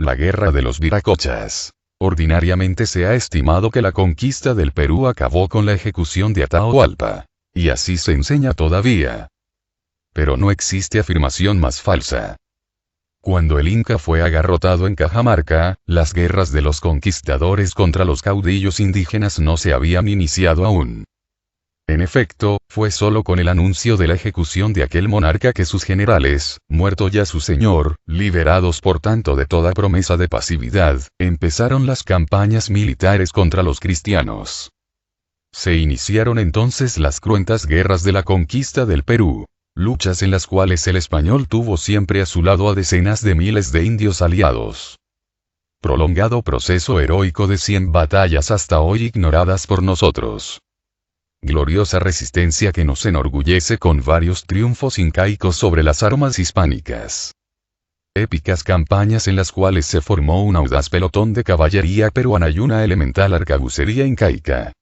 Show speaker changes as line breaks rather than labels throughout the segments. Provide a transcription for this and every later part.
La Guerra de los Viracochas. Ordinariamente se ha estimado que la conquista del Perú acabó con la ejecución de Atahualpa. Y así se enseña todavía. Pero no existe afirmación más falsa. Cuando el Inca fue agarrotado en Cajamarca, las guerras de los conquistadores contra los caudillos indígenas no se habían iniciado aún. En efecto, fue solo con el anuncio de la ejecución de aquel monarca que sus generales, muerto ya su señor, liberados por tanto de toda promesa de pasividad, empezaron las campañas militares contra los cristianos. Se iniciaron entonces las cruentas guerras de la conquista del Perú, luchas en las cuales el español tuvo siempre a su lado a decenas de miles de indios aliados. Prolongado proceso heroico de 100 batallas hasta hoy ignoradas por nosotros. Gloriosa resistencia que nos enorgullece con varios triunfos incaicos sobre las armas hispánicas. Épicas campañas en las cuales se formó un audaz pelotón de caballería peruana y una elemental arcabucería incaica.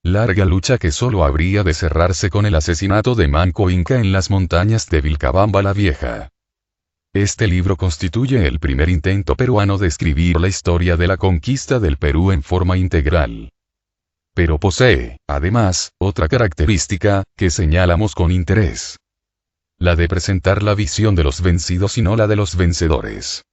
Larga lucha que solo habría de cerrarse con el asesinato de Manco Inca en las montañas de Vilcabamba la Vieja. Este libro constituye el primer intento peruano de escribir la historia de la conquista del Perú en forma integral. Pero posee, además, otra característica, que señalamos con interés. La de presentar la visión de los vencidos y no la de los vencedores.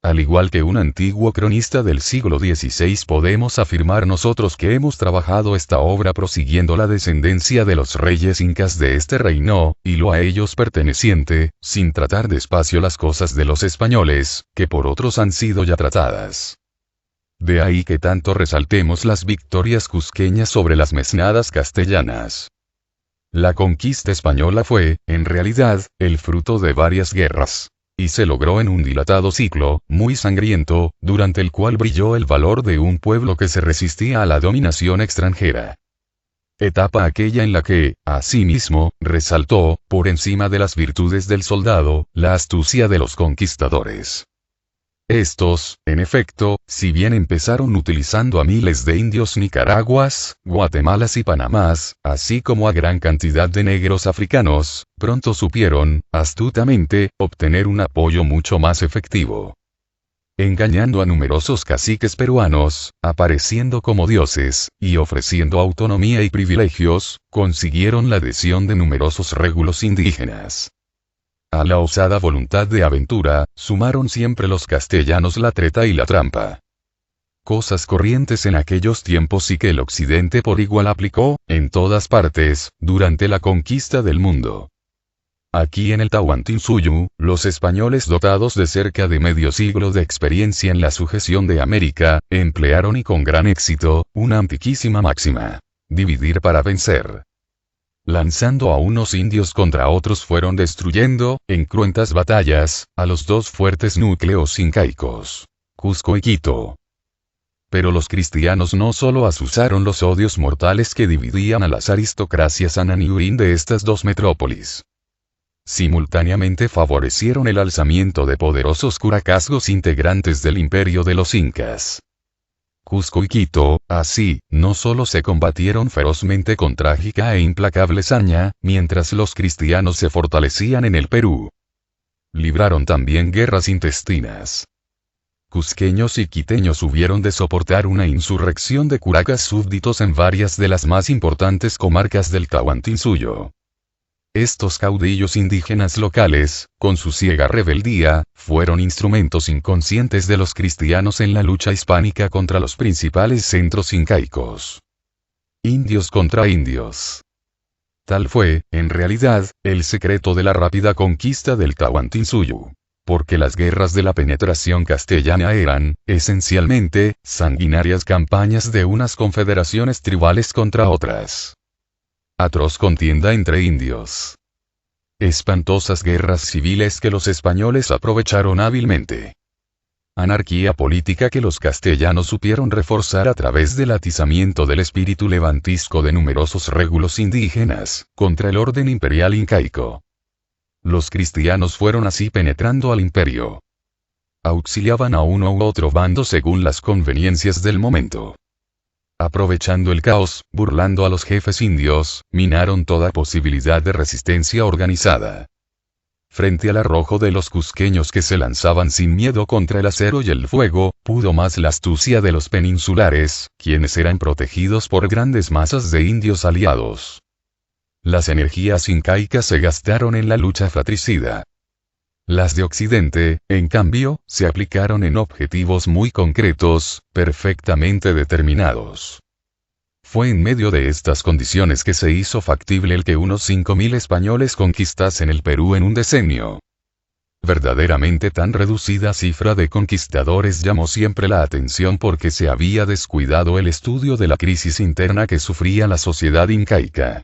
Al igual que un antiguo cronista del siglo XVI podemos afirmar nosotros que hemos trabajado esta obra prosiguiendo la descendencia de los reyes incas de este reino, y lo a ellos perteneciente, sin tratar despacio las cosas de los españoles, que por otros han sido ya tratadas. De ahí que tanto resaltemos las victorias cusqueñas sobre las mesnadas castellanas. La conquista española fue, en realidad, el fruto de varias guerras. Y se logró en un dilatado ciclo, muy sangriento, durante el cual brilló el valor de un pueblo que se resistía a la dominación extranjera. Etapa aquella en la que, asimismo, resaltó, por encima de las virtudes del soldado, la astucia de los conquistadores. Estos, en efecto, si bien empezaron utilizando a miles de indios Nicaraguas, Guatemalas y Panamás, así como a gran cantidad de negros africanos, pronto supieron, astutamente, obtener un apoyo mucho más efectivo. Engañando a numerosos caciques peruanos, apareciendo como dioses, y ofreciendo autonomía y privilegios, consiguieron la adhesión de numerosos régulos indígenas. A la osada voluntad de aventura, sumaron siempre los castellanos la treta y la trampa. Cosas corrientes en aquellos tiempos y que el occidente por igual aplicó, en todas partes, durante la conquista del mundo. Aquí en el Tahuantinsuyo, los españoles dotados de cerca de medio siglo de experiencia en la sujeción de América, emplearon y con gran éxito, una antiquísima máxima: dividir para vencer. Lanzando a unos indios contra otros fueron destruyendo, en cruentas batallas, a los dos fuertes núcleos incaicos, Cusco y Quito. Pero los cristianos no solo azuzaron los odios mortales que dividían a las aristocracias ananiurín de estas dos metrópolis. Simultáneamente favorecieron el alzamiento de poderosos curacazgos integrantes del imperio de los incas. Cusco y Quito, así, no solo se combatieron ferozmente con trágica e implacable saña, mientras los cristianos se fortalecían en el Perú. Libraron también guerras intestinas. Cusqueños y quiteños hubieron de soportar una insurrección de curacas súbditos en varias de las más importantes comarcas del Tahuantinsuyo. Estos caudillos indígenas locales, con su ciega rebeldía, fueron instrumentos inconscientes de los cristianos en la lucha hispánica contra los principales centros incaicos. Indios contra indios. Tal fue, en realidad, el secreto de la rápida conquista del Tahuantinsuyo. Porque las guerras de la penetración castellana eran, esencialmente, sanguinarias campañas de unas confederaciones tribales contra otras. Atroz contienda entre indios. Espantosas guerras civiles que los españoles aprovecharon hábilmente. Anarquía política que los castellanos supieron reforzar a través del atizamiento del espíritu levantisco de numerosos régulos indígenas, contra el orden imperial incaico. Los cristianos fueron así penetrando al imperio. Auxiliaban a uno u otro bando según las conveniencias del momento. Aprovechando el caos, burlando a los jefes indios, minaron toda posibilidad de resistencia organizada. frente al arrojo de los cusqueños que se lanzaban sin miedo contra el acero y el fuego, pudo más la astucia de los peninsulares, quienes eran protegidos por grandes masas de indios aliados. Las energías incaicas se gastaron en la lucha fratricida. Las de Occidente, en cambio, se aplicaron en objetivos muy concretos, perfectamente determinados. Fue en medio de estas condiciones que se hizo factible el que unos 5.000 españoles conquistasen el Perú en un decenio. Verdaderamente tan reducida cifra de conquistadores llamó siempre la atención porque se había descuidado el estudio de la crisis interna que sufría la sociedad incaica.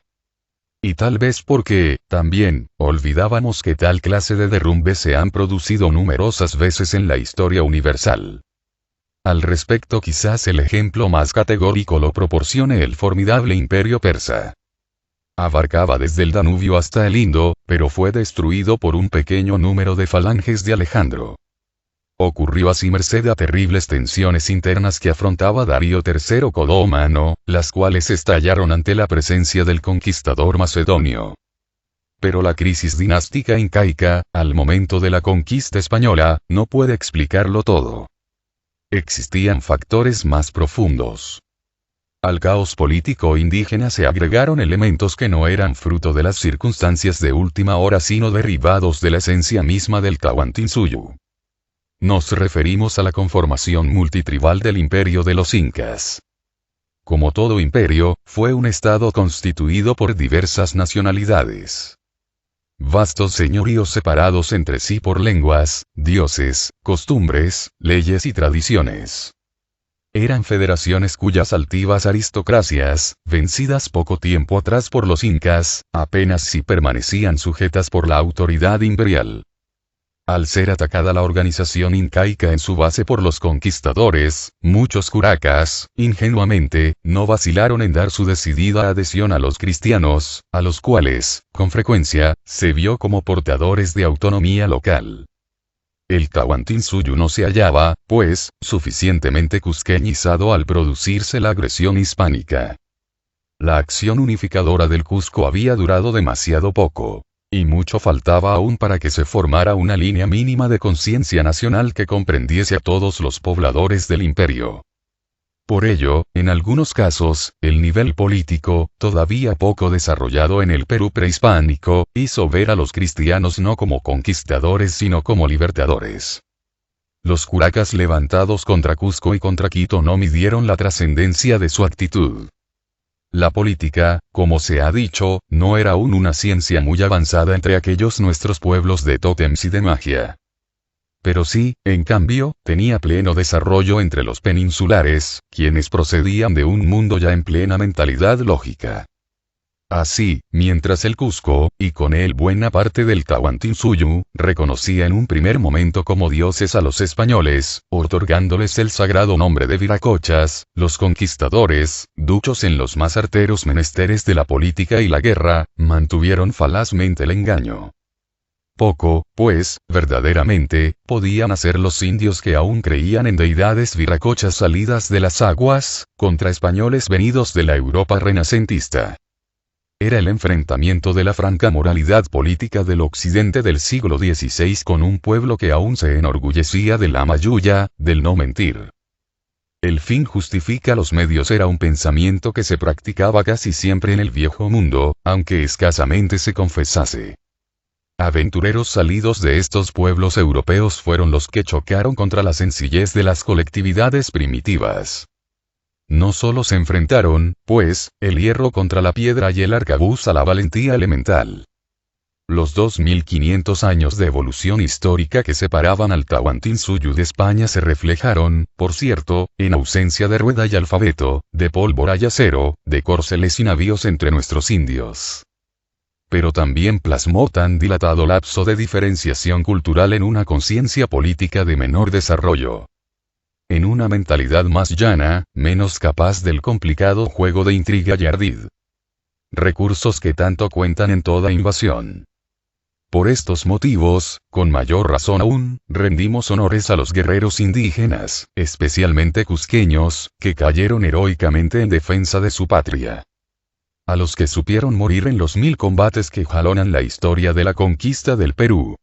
Y tal vez porque, también, olvidábamos que tal clase de derrumbes se han producido numerosas veces en la historia universal. Al respecto, quizás el ejemplo más categórico lo proporcione el formidable imperio persa. Abarcaba desde el Danubio hasta el Indo, pero fue destruido por un pequeño número de falanges de Alejandro. Ocurrió así merced a terribles tensiones internas que afrontaba Darío III Codómano, las cuales estallaron ante la presencia del conquistador macedonio. Pero la crisis dinástica incaica, al momento de la conquista española, no puede explicarlo todo. Existían factores más profundos. Al caos político indígena se agregaron elementos que no eran fruto de las circunstancias de última hora sino derivados de la esencia misma del Tahuantinsuyo. Nos referimos a la conformación multitribal del imperio de los incas. Como todo imperio, fue un estado constituido por diversas nacionalidades. Vastos señoríos separados entre sí por lenguas, dioses, costumbres, leyes y tradiciones. Eran federaciones cuyas altivas aristocracias, vencidas poco tiempo atrás por los incas, apenas si permanecían sujetas por la autoridad imperial. Al ser atacada la organización incaica en su base por los conquistadores, muchos curacas, ingenuamente, no vacilaron en dar su decidida adhesión a los cristianos, a los cuales, con frecuencia, se vio como portadores de autonomía local. El Tahuantinsuyo no se hallaba, pues, suficientemente cusqueñizado al producirse la agresión hispánica. La acción unificadora del Cusco había durado demasiado poco. Y mucho faltaba aún para que se formara una línea mínima de conciencia nacional que comprendiese a todos los pobladores del imperio. Por ello, en algunos casos, el nivel político, todavía poco desarrollado en el Perú prehispánico, hizo ver a los cristianos no como conquistadores sino como libertadores. Los curacas levantados contra Cusco y contra Quito no midieron la trascendencia de su actitud. La política, como se ha dicho, no era aún una ciencia muy avanzada entre aquellos nuestros pueblos de tótems y de magia. Pero sí, en cambio, tenía pleno desarrollo entre los peninsulares, quienes procedían de un mundo ya en plena mentalidad lógica. Así, mientras el Cusco, y con él buena parte del Tahuantinsuyo, reconocía en un primer momento como dioses a los españoles, otorgándoles el sagrado nombre de viracochas, los conquistadores, duchos en los más arteros menesteres de la política y la guerra, mantuvieron falazmente el engaño. Poco, pues, verdaderamente, podían hacer los indios que aún creían en deidades viracochas salidas de las aguas, contra españoles venidos de la Europa renacentista. Era el enfrentamiento de la franca moralidad política del occidente del siglo XVI con un pueblo que aún se enorgullecía de la mayulla, del no mentir. El fin justifica los medios era un pensamiento que se practicaba casi siempre en el viejo mundo, aunque escasamente se confesase. Aventureros salidos de estos pueblos europeos fueron los que chocaron contra la sencillez de las colectividades primitivas. No solo se enfrentaron, pues, el hierro contra la piedra y el arcabuz a la valentía elemental. Los 2500 años de evolución histórica que separaban al Tahuantinsuyo de España se reflejaron, por cierto, en ausencia de rueda y alfabeto, de pólvora y acero, de corceles y navíos entre nuestros indios. Pero también plasmó tan dilatado lapso de diferenciación cultural en una conciencia política de menor desarrollo. En una mentalidad más llana, menos capaz del complicado juego de intriga y ardid. Recursos que tanto cuentan en toda invasión. Por estos motivos, con mayor razón aún, rendimos honores a los guerreros indígenas, especialmente cusqueños, que cayeron heroicamente en defensa de su patria. A los que supieron morir en los 1000 combates que jalonan la historia de la conquista del Perú.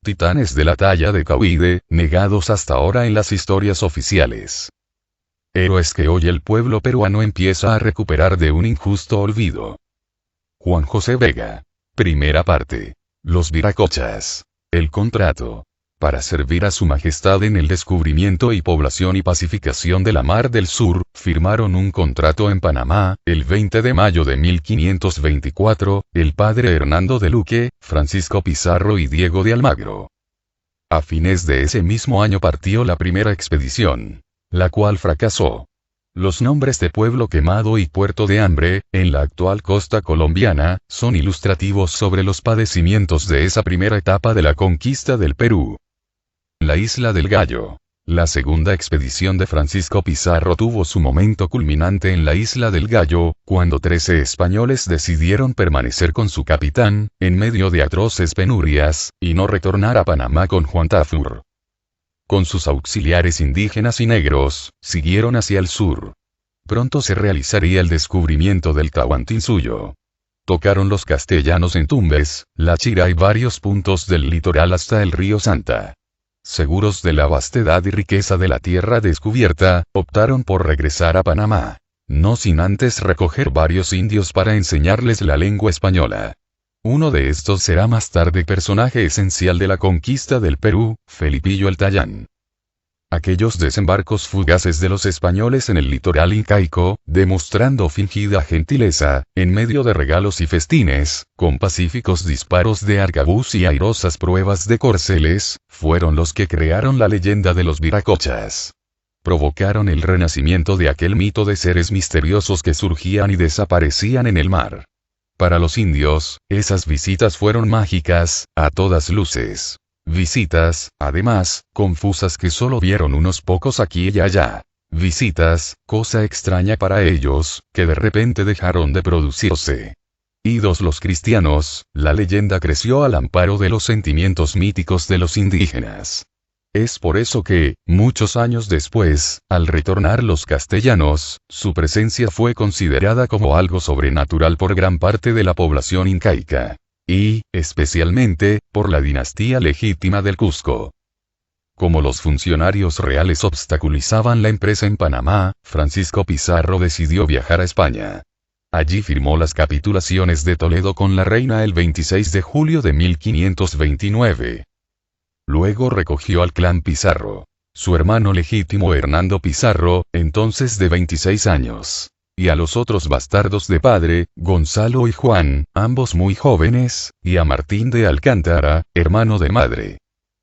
Titanes de la talla de Cauide, negados hasta ahora en las historias oficiales. Héroes que hoy el pueblo peruano empieza a recuperar de un injusto olvido. Juan José Vega. Primera parte. Los viracochas. El contrato. Para servir a su majestad en el descubrimiento y población y pacificación de la Mar del Sur, firmaron un contrato en Panamá, el 20 de mayo de 1524, el padre Hernando de Luque, Francisco Pizarro y Diego de Almagro. A fines de ese mismo año partió la primera expedición, la cual fracasó. Los nombres de Pueblo Quemado y Puerto de Hambre, en la actual costa colombiana, son ilustrativos sobre los padecimientos de esa primera etapa de la conquista del Perú. La Isla del Gallo. La segunda expedición de Francisco Pizarro tuvo su momento culminante en la Isla del Gallo, cuando 13 españoles decidieron permanecer con su capitán, en medio de atroces penurias, y no retornar a Panamá con Juan Tafur. Con sus auxiliares indígenas y negros, siguieron hacia el sur. Pronto se realizaría el descubrimiento del Tahuantinsuyo. Tocaron los castellanos en Tumbes, La Chira y varios puntos del litoral hasta el río Santa. Seguros de la vastedad y riqueza de la tierra descubierta, optaron por regresar a Panamá. No sin antes recoger varios indios para enseñarles la lengua española. Uno de estos será más tarde personaje esencial de la conquista del Perú, Felipillo el Tallán. Aquellos desembarcos fugaces de los españoles en el litoral incaico, demostrando fingida gentileza, en medio de regalos y festines, con pacíficos disparos de arcabuz y airosas pruebas de corceles, fueron los que crearon la leyenda de los viracochas. Provocaron el renacimiento de aquel mito de seres misteriosos que surgían y desaparecían en el mar. Para los indios, esas visitas fueron mágicas, a todas luces. Visitas, además, confusas que solo vieron unos pocos aquí y allá. Visitas, cosa extraña para ellos, que de repente dejaron de producirse. Idos los cristianos, la leyenda creció al amparo de los sentimientos míticos de los indígenas. Es por eso que, muchos años después, al retornar los castellanos, su presencia fue considerada como algo sobrenatural por gran parte de la población incaica. Y, especialmente, por la dinastía legítima del Cusco. Como los funcionarios reales obstaculizaban la empresa en Panamá, Francisco Pizarro decidió viajar a España. Allí firmó las capitulaciones de Toledo con la reina el 26 de julio de 1529. Luego recogió al clan Pizarro, su hermano legítimo Hernando Pizarro, entonces de 26 años. Y a los otros bastardos de padre, Gonzalo y Juan, ambos muy jóvenes, y a Martín de Alcántara, hermano de madre.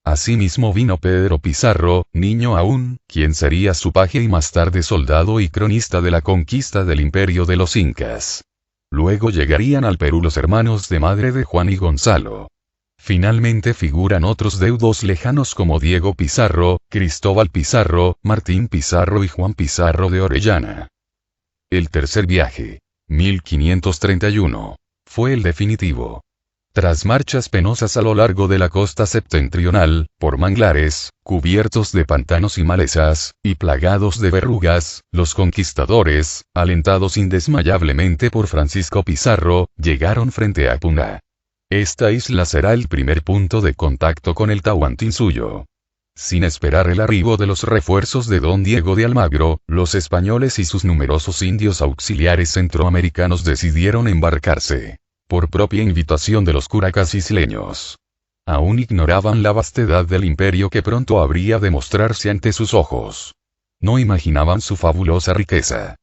Asimismo vino Pedro Pizarro, niño aún, quien sería su paje y más tarde soldado y cronista de la conquista del imperio de los incas. Luego llegarían al Perú los hermanos de madre de Juan y Gonzalo. Finalmente figuran otros deudos lejanos como Diego Pizarro, Cristóbal Pizarro, Martín Pizarro y Juan Pizarro de Orellana. El tercer viaje, 1531, fue el definitivo. Tras marchas penosas a lo largo de la costa septentrional, por manglares, cubiertos de pantanos y malezas, y plagados de verrugas, los conquistadores, alentados indesmayablemente por Francisco Pizarro, llegaron frente a Puná. Esta isla será el primer punto de contacto con el Tahuantinsuyo. Sin esperar el arribo de los refuerzos de don Diego de Almagro, los españoles y sus numerosos indios auxiliares centroamericanos decidieron embarcarse. Por propia invitación de los curacas isleños. Aún ignoraban la vastedad del imperio que pronto habría de mostrarse ante sus ojos. No imaginaban su fabulosa riqueza.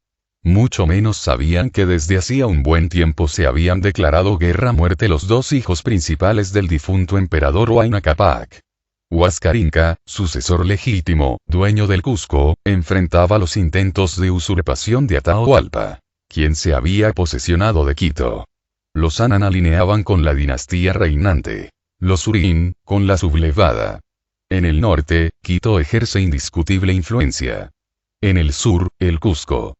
Mucho menos sabían que desde hacía un buen tiempo se habían declarado guerra a muerte los dos hijos principales del difunto emperador Huayna Cápac. Huáscar Inca, sucesor legítimo, dueño del Cusco, enfrentaba los intentos de usurpación de Atahualpa, quien se había posesionado de Quito. Los Anan alineaban con la dinastía reinante. Los Urín, con la sublevada. En el norte, Quito ejerce indiscutible influencia. En el sur, el Cusco.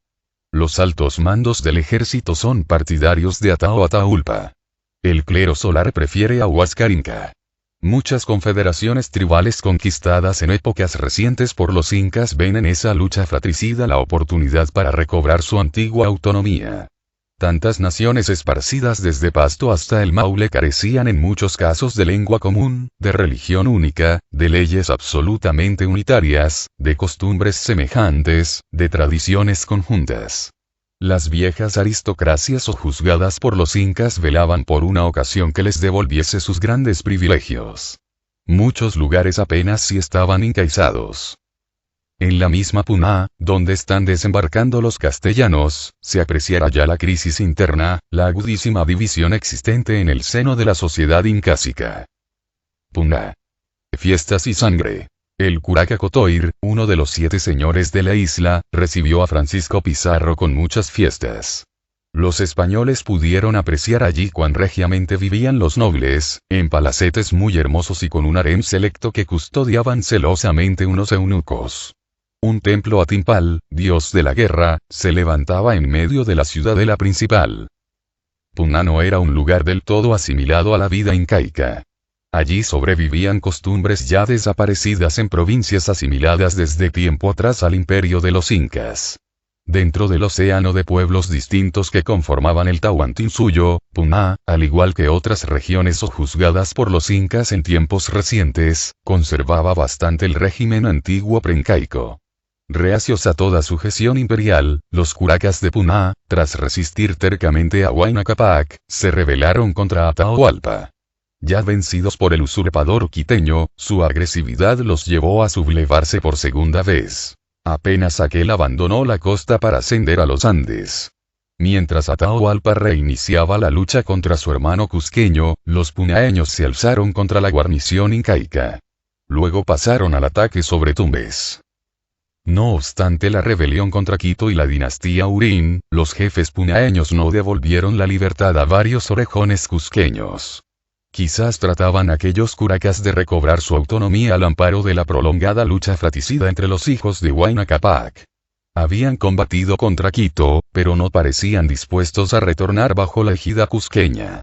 Los altos mandos del ejército son partidarios de Atahualpa. El clero solar prefiere a Huáscar Inca. Muchas confederaciones tribales conquistadas en épocas recientes por los incas ven en esa lucha fratricida la oportunidad para recobrar su antigua autonomía. Tantas naciones esparcidas desde Pasto hasta el Maule carecían en muchos casos de lengua común, de religión única, de leyes absolutamente unitarias, de costumbres semejantes, de tradiciones conjuntas. Las viejas aristocracias sojuzgadas por los incas velaban por una ocasión que les devolviese sus grandes privilegios. Muchos lugares apenas si estaban incaizados. En la misma Puná, donde están desembarcando los castellanos, se apreciará ya la crisis interna, la agudísima división existente en el seno de la sociedad incásica. Puná. Fiestas y sangre. El curaca Cotoir, uno de los 7 señores de la isla, recibió a Francisco Pizarro con muchas fiestas. Los españoles pudieron apreciar allí cuán regiamente vivían los nobles, en palacetes muy hermosos y con un harem selecto que custodiaban celosamente unos eunucos. Un templo a Timpal, dios de la guerra, se levantaba en medio de la ciudadela principal. Puná no era un lugar del todo asimilado a la vida incaica. Allí sobrevivían costumbres ya desaparecidas en provincias asimiladas desde tiempo atrás al imperio de los incas. Dentro del océano de pueblos distintos que conformaban el Tahuantinsuyo, Puná, al igual que otras regiones sojuzgadas por los incas en tiempos recientes, conservaba bastante el régimen antiguo preincaico. Reacios a toda sujeción imperial, los curacas de Puná, tras resistir tercamente a Huayna Cápac, se rebelaron contra Atahualpa. Ya vencidos por el usurpador quiteño, su agresividad los llevó a sublevarse por segunda vez. Apenas aquel abandonó la costa para ascender a los Andes. Mientras Atahualpa reiniciaba la lucha contra su hermano cusqueño, los punaeños se alzaron contra la guarnición incaica. Luego pasaron al ataque sobre Tumbes. No obstante la rebelión contra Quito y la dinastía Urín, los jefes punaeños no devolvieron la libertad a varios orejones cusqueños. Quizás trataban aquellos curacas de recobrar su autonomía al amparo de la prolongada lucha fratricida entre los hijos de Huayna Cápac. Habían combatido contra Quito, pero no parecían dispuestos a retornar bajo la ejida cusqueña.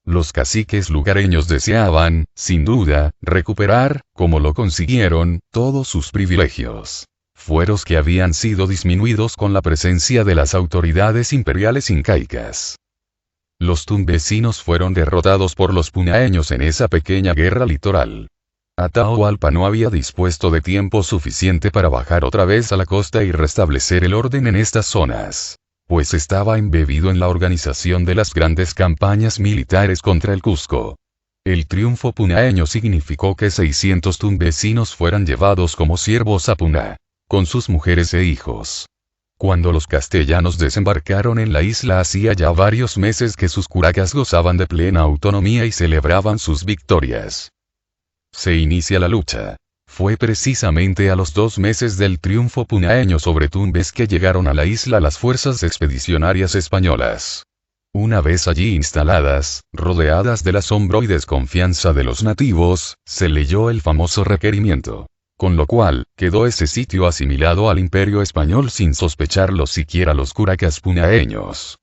Los caciques lugareños deseaban, sin duda, recuperar, como lo consiguieron, todos sus privilegios. Fueros que habían sido disminuidos con la presencia de las autoridades imperiales incaicas. Los tumbesinos fueron derrotados por los punaeños en esa pequeña guerra litoral. Atahualpa no había dispuesto de tiempo suficiente para bajar otra vez a la costa y restablecer el orden en estas zonas, pues estaba embebido en la organización de las grandes campañas militares contra el Cusco. El triunfo punaeño significó que 600 tumbesinos fueran llevados como siervos a Puná, con sus mujeres e hijos. Cuando los castellanos desembarcaron en la isla hacía ya varios meses que sus curacas gozaban de plena autonomía y celebraban sus victorias. Se inicia la lucha. Fue precisamente a los 2 meses del triunfo punaeño sobre Tumbes que llegaron a la isla las fuerzas expedicionarias españolas. Una vez allí instaladas, rodeadas del asombro y desconfianza de los nativos, se leyó el famoso requerimiento. Con lo cual, quedó ese sitio asimilado al imperio español sin sospecharlo siquiera los curacas punaeños.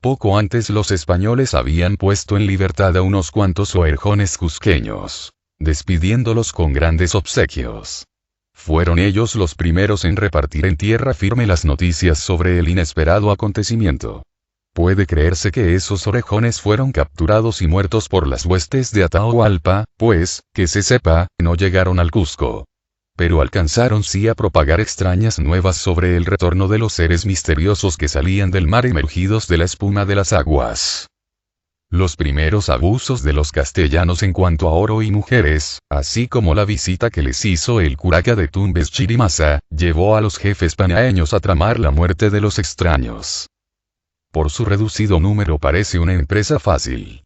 Poco antes los españoles habían puesto en libertad a unos cuantos oerjones cusqueños, despidiéndolos con grandes obsequios. Fueron ellos los primeros en repartir en tierra firme las noticias sobre el inesperado acontecimiento. Puede creerse que esos orejones fueron capturados y muertos por las huestes de Atahualpa, pues, que se sepa, no llegaron al Cusco. Pero alcanzaron sí a propagar extrañas nuevas sobre el retorno de los seres misteriosos que salían del mar emergidos de la espuma de las aguas. Los primeros abusos de los castellanos en cuanto a oro y mujeres, así como la visita que les hizo el curaca de Tumbes Chirimasa, llevó a los jefes panaeños a tramar la muerte de los extraños. Por su reducido número parece una empresa fácil.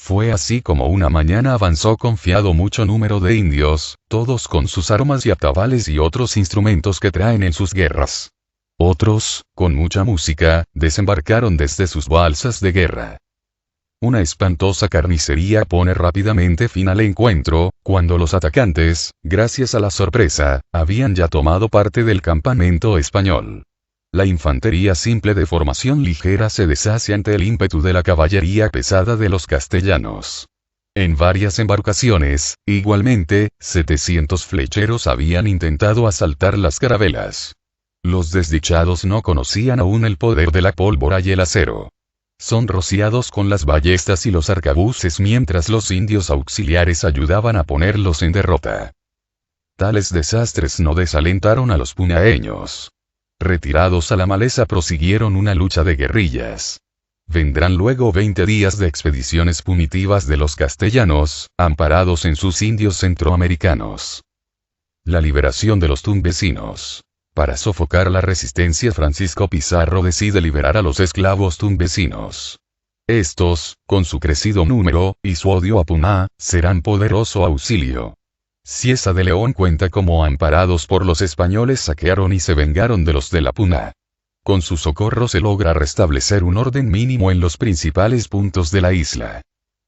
Fue así como una mañana avanzó confiado mucho número de indios, todos con sus armas y atabales y otros instrumentos que traen en sus guerras. Otros, con mucha música, desembarcaron desde sus balsas de guerra. Una espantosa carnicería pone rápidamente fin al encuentro, cuando los atacantes, gracias a la sorpresa, habían ya tomado parte del campamento español. La infantería simple de formación ligera se deshace ante el ímpetu de la caballería pesada de los castellanos. En varias embarcaciones, igualmente, 700 flecheros habían intentado asaltar las carabelas. Los desdichados no conocían aún el poder de la pólvora y el acero. Son rociados con las ballestas y los arcabuces mientras los indios auxiliares ayudaban a ponerlos en derrota. Tales desastres no desalentaron a los punaeños. Retirados a la maleza prosiguieron una lucha de guerrillas. Vendrán luego 20 días de expediciones punitivas de los castellanos, amparados en sus indios centroamericanos. La liberación de los tumbesinos. Para sofocar la resistencia, Francisco Pizarro decide liberar a los esclavos tumbesinos. Estos, con su crecido número, y su odio a Puná, serán poderoso auxilio. Cieza de León cuenta cómo amparados por los españoles saquearon y se vengaron de los de la Puna. Con su socorro se logra restablecer un orden mínimo en los principales puntos de la isla.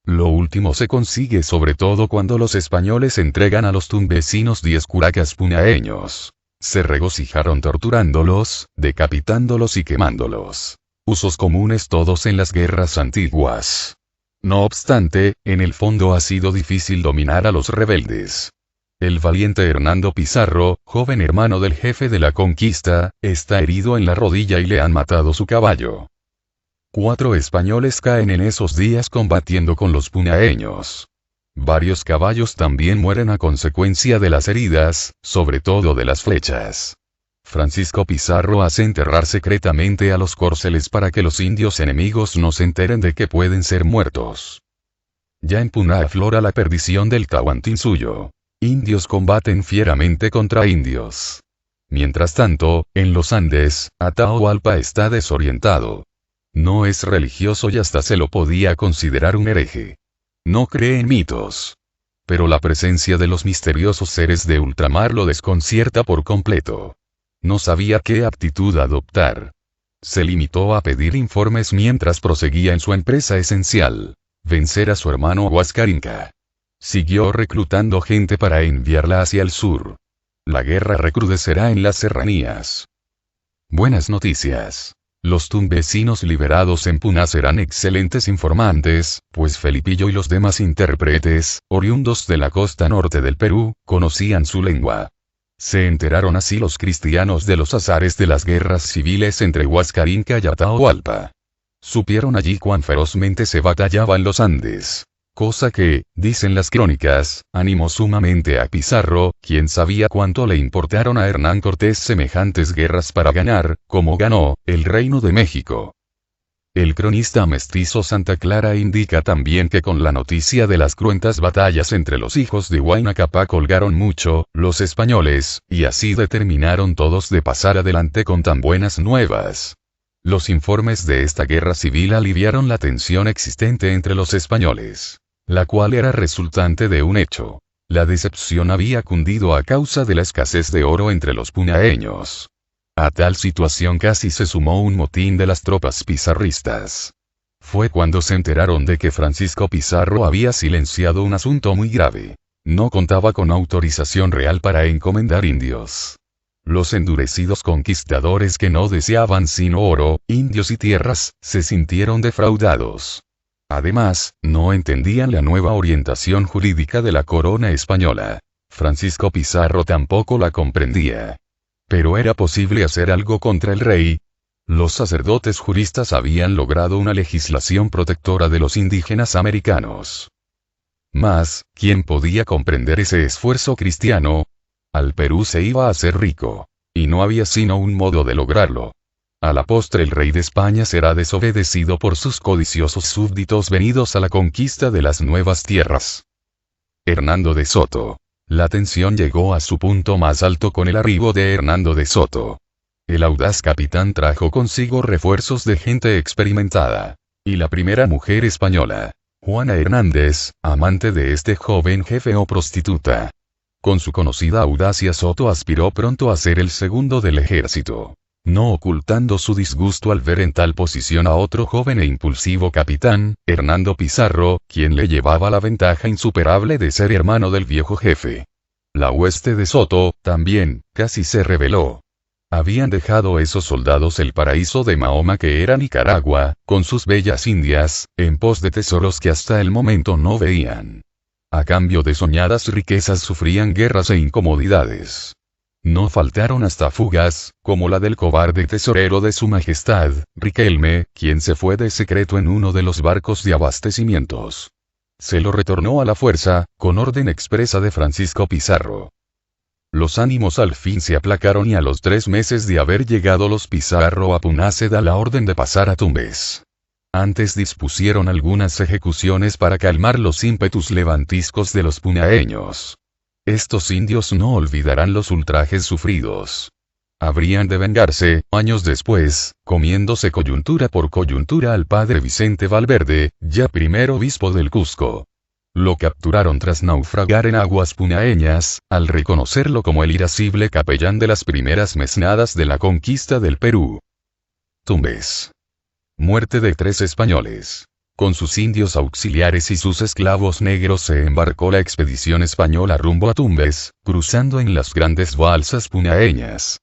Lo último se consigue sobre todo cuando los españoles entregan a los tumbesinos 10 curacas punaeños. Se regocijaron torturándolos, decapitándolos y quemándolos. Usos comunes todos en las guerras antiguas. No obstante, en el fondo ha sido difícil dominar a los rebeldes. El valiente Hernando Pizarro, joven hermano del jefe de la conquista, está herido en la rodilla y le han matado su caballo. 4 españoles caen en esos días combatiendo con los punaeños. Varios caballos también mueren a consecuencia de las heridas, sobre todo de las flechas. Francisco Pizarro hace enterrar secretamente a los córceles para que los indios enemigos no se enteren de que pueden ser muertos. Ya en Puná aflora la perdición del Tahuantinsuyo. Indios combaten fieramente contra indios. Mientras tanto, en los Andes, Atahualpa está desorientado. No es religioso y hasta se lo podía considerar un hereje. No cree en mitos. Pero la presencia de los misteriosos seres de ultramar lo desconcierta por completo. No sabía qué actitud adoptar. Se limitó a pedir informes mientras proseguía en su empresa esencial: vencer a su hermano Huascarinca. Siguió reclutando gente para enviarla hacia el sur. La guerra recrudecerá en las serranías. Buenas noticias. Los tumbesinos liberados en Puná serán excelentes informantes, pues Felipillo y los demás intérpretes, oriundos de la costa norte del Perú, conocían su lengua. Se enteraron así los cristianos de los azares de las guerras civiles entre Huascarinca y Atahualpa. Supieron allí cuán ferozmente se batallaba en los Andes. Cosa que, dicen las crónicas, animó sumamente a Pizarro, quien sabía cuánto le importaron a Hernán Cortés semejantes guerras para ganar, como ganó, el Reino de México. El cronista mestizo Santa Clara indica también que con la noticia de las cruentas batallas entre los hijos de Huayna Cápac colgaron mucho, los españoles, y así determinaron todos de pasar adelante con tan buenas nuevas. Los informes de esta guerra civil aliviaron la tensión existente entre los españoles, la cual era resultante de un hecho. La decepción había cundido a causa de la escasez de oro entre los punaeños. A tal situación casi se sumó un motín de las tropas pizarristas. Fue cuando se enteraron de que Francisco Pizarro había silenciado un asunto muy grave. No contaba con autorización real para encomendar indios. Los endurecidos conquistadores que no deseaban sino oro, indios y tierras, se sintieron defraudados. Además, no entendían la nueva orientación jurídica de la corona española. Francisco Pizarro tampoco la comprendía. Pero ¿era posible hacer algo contra el rey? Los sacerdotes juristas habían logrado una legislación protectora de los indígenas americanos. Mas, ¿quién podía comprender ese esfuerzo cristiano? Al Perú se iba a hacer rico. Y no había sino un modo de lograrlo. A la postre el rey de España será desobedecido por sus codiciosos súbditos venidos a la conquista de las nuevas tierras. Hernando de Soto. La tensión llegó a su punto más alto con el arribo de Hernando de Soto. El audaz capitán trajo consigo refuerzos de gente experimentada. Y la primera mujer española, Juana Hernández, amante de este joven jefe o prostituta. Con su conocida audacia Soto aspiró pronto a ser el segundo del ejército, no ocultando su disgusto al ver en tal posición a otro joven e impulsivo capitán, Hernando Pizarro, quien le llevaba la ventaja insuperable de ser hermano del viejo jefe. La hueste de Soto, también, casi se rebeló. Habían dejado esos soldados el paraíso de Mahoma que era Nicaragua, con sus bellas indias, en pos de tesoros que hasta el momento no veían. A cambio de soñadas riquezas sufrían guerras e incomodidades. No faltaron hasta fugas, como la del cobarde tesorero de su majestad, Riquelme, quien se fue de secreto en uno de los barcos de abastecimientos. Se lo retornó a la fuerza, con orden expresa de Francisco Pizarro. Los ánimos al fin se aplacaron y a los 3 meses de haber llegado los Pizarro a Puná se da la orden de pasar a Tumbes. Antes dispusieron algunas ejecuciones para calmar los ímpetus levantiscos de los punaeños. Estos indios no olvidarán los ultrajes sufridos. Habrían de vengarse, años después, comiéndose coyuntura por coyuntura al padre Vicente Valverde, ya primer obispo del Cusco. Lo capturaron tras naufragar en aguas punaeñas, al reconocerlo como el irascible capellán de las primeras mesnadas de la conquista del Perú. Tumbes. Muerte de 3 españoles. Con sus indios auxiliares y sus esclavos negros se embarcó la expedición española rumbo a Tumbes, cruzando en las grandes balsas punaeñas.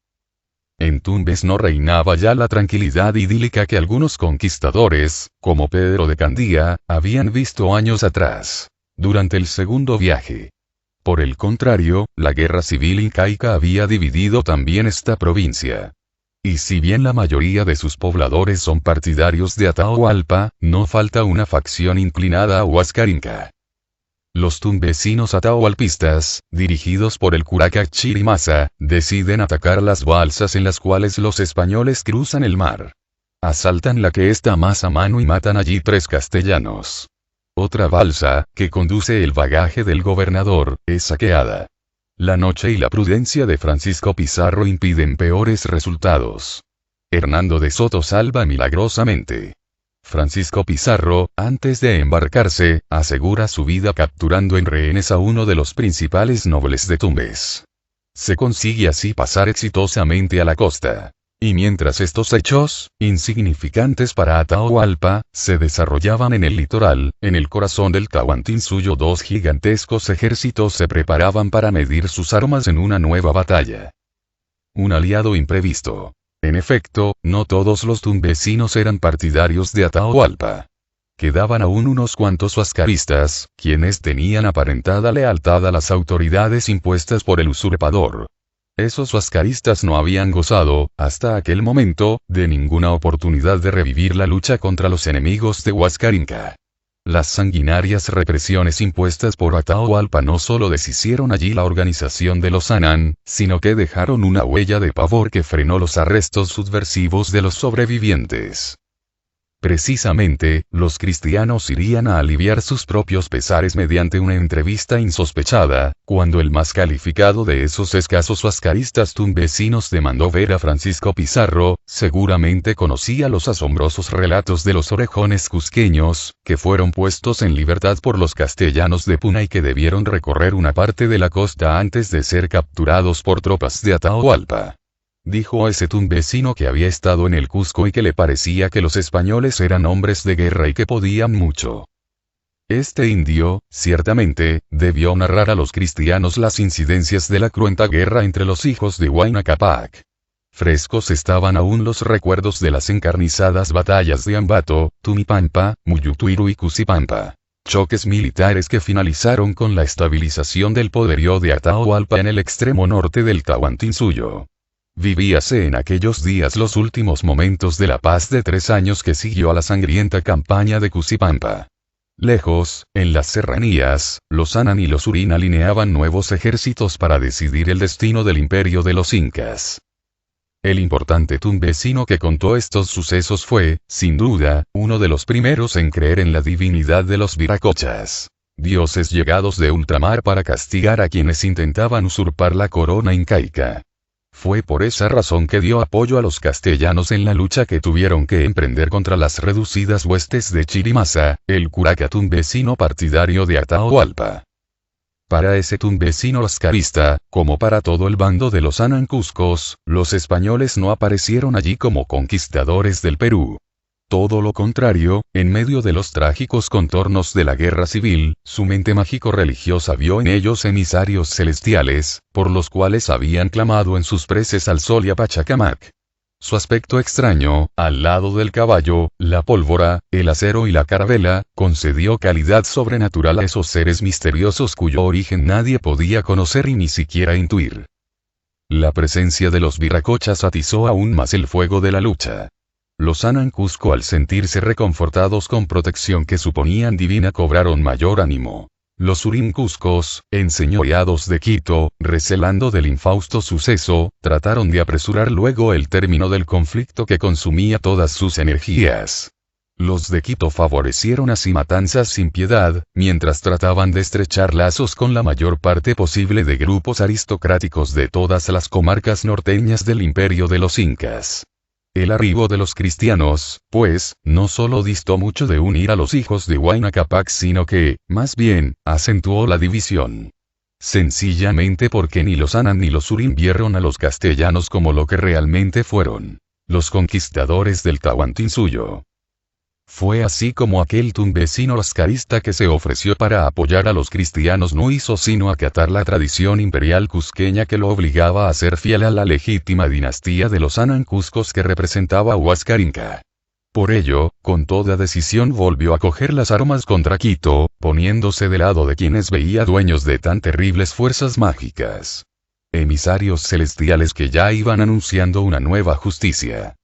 En Tumbes no reinaba ya la tranquilidad idílica que algunos conquistadores, como Pedro de Candía, habían visto años atrás, durante el segundo viaje. Por el contrario, la guerra civil incaica había dividido también esta provincia. Y si bien la mayoría de sus pobladores son partidarios de Atahualpa, no falta una facción inclinada a Huascarinca. Los tumbesinos atahualpistas, dirigidos por el curaca Chirimasa, deciden atacar las balsas en las cuales los españoles cruzan el mar. Asaltan la que está más a mano y matan allí 3 castellanos. Otra balsa, que conduce el bagaje del gobernador, es saqueada. La noche y la prudencia de Francisco Pizarro impiden peores resultados. Hernando de Soto salva milagrosamente. Francisco Pizarro, antes de embarcarse, asegura su vida capturando en rehenes a uno de los principales nobles de Tumbes. Se consigue así pasar exitosamente a la costa. Y mientras estos hechos, insignificantes para Atahualpa, se desarrollaban en el litoral, en el corazón del Tahuantinsuyo 2 gigantescos ejércitos se preparaban para medir sus armas en una nueva batalla. Un aliado imprevisto. En efecto, no todos los tumbesinos eran partidarios de Atahualpa. Quedaban aún unos cuantos huascaristas, quienes tenían aparentada lealtad a las autoridades impuestas por el usurpador. Esos huascaristas no habían gozado, hasta aquel momento, de ninguna oportunidad de revivir la lucha contra los enemigos de Huascarinca. Las sanguinarias represiones impuestas por Atahualpa no solo deshicieron allí la organización de los Anan, sino que dejaron una huella de pavor que frenó los arrestos subversivos de los sobrevivientes. Precisamente, los cristianos irían a aliviar sus propios pesares mediante una entrevista insospechada, cuando el más calificado de esos escasos huascaristas tumbesinos demandó ver a Francisco Pizarro. Seguramente conocía los asombrosos relatos de los orejones cusqueños, que fueron puestos en libertad por los castellanos de Puna y que debieron recorrer una parte de la costa antes de ser capturados por tropas de Atahualpa. Dijo a ese tumbesino que había estado en el Cusco y que le parecía que los españoles eran hombres de guerra y que podían mucho. Este indio, ciertamente, debió narrar a los cristianos las incidencias de la cruenta guerra entre los hijos de Huayna Cápac. Frescos estaban aún los recuerdos de las encarnizadas batallas de Ambato, Tumipampa, Muyutuiro y Cusipampa. Choques militares que finalizaron con la estabilización del poderío de Atahualpa en el extremo norte del Tahuantinsuyo. Vivíase en aquellos días los últimos momentos de la paz de 3 años que siguió a la sangrienta campaña de Cusipampa. Lejos, en las serranías, los Anan y los Urín alineaban nuevos ejércitos para decidir el destino del imperio de los incas. El importante tumbesino que contó estos sucesos fue, sin duda, uno de los primeros en creer en la divinidad de los viracochas, dioses llegados de ultramar para castigar a quienes intentaban usurpar la corona incaica. Fue por esa razón que dio apoyo a los castellanos en la lucha que tuvieron que emprender contra las reducidas huestes de Chirimasa, el curaca tumbesino partidario de Atahualpa. Para ese tumbesino huascarista, como para todo el bando de los anancuscos, los españoles no aparecieron allí como conquistadores del Perú. Todo lo contrario, en medio de los trágicos contornos de la guerra civil, su mente mágico-religiosa vio en ellos emisarios celestiales, por los cuales habían clamado en sus preces al sol y a Pachacamac. Su aspecto extraño, al lado del caballo, la pólvora, el acero y la carabela, concedió calidad sobrenatural a esos seres misteriosos cuyo origen nadie podía conocer y ni siquiera intuir. La presencia de los viracochas atizó aún más el fuego de la lucha. Los Anan Cusco, al sentirse reconfortados con protección que suponían divina, cobraron mayor ánimo. Los Surin Cuscos, enseñoreados de Quito, recelando del infausto suceso, trataron de apresurar luego el término del conflicto que consumía todas sus energías. Los de Quito favorecieron así matanzas sin piedad, mientras trataban de estrechar lazos con la mayor parte posible de grupos aristocráticos de todas las comarcas norteñas del imperio de los incas. El arribo de los cristianos, pues, no solo distó mucho de unir a los hijos de Huayna Cápac, sino que, más bien, acentuó la división. Sencillamente porque ni los Anan ni los Surin vieron a los castellanos como lo que realmente fueron: los conquistadores del Tahuantinsuyo. Fue así como aquel tumbesino lascarista que se ofreció para apoyar a los cristianos no hizo sino acatar la tradición imperial cusqueña que lo obligaba a ser fiel a la legítima dinastía de los Anan Cuscos que representaba Huáscar Inca. Por ello, con toda decisión volvió a coger las armas contra Quito, poniéndose del lado de quienes veía dueños de tan terribles fuerzas mágicas. Emisarios celestiales que ya iban anunciando una nueva justicia.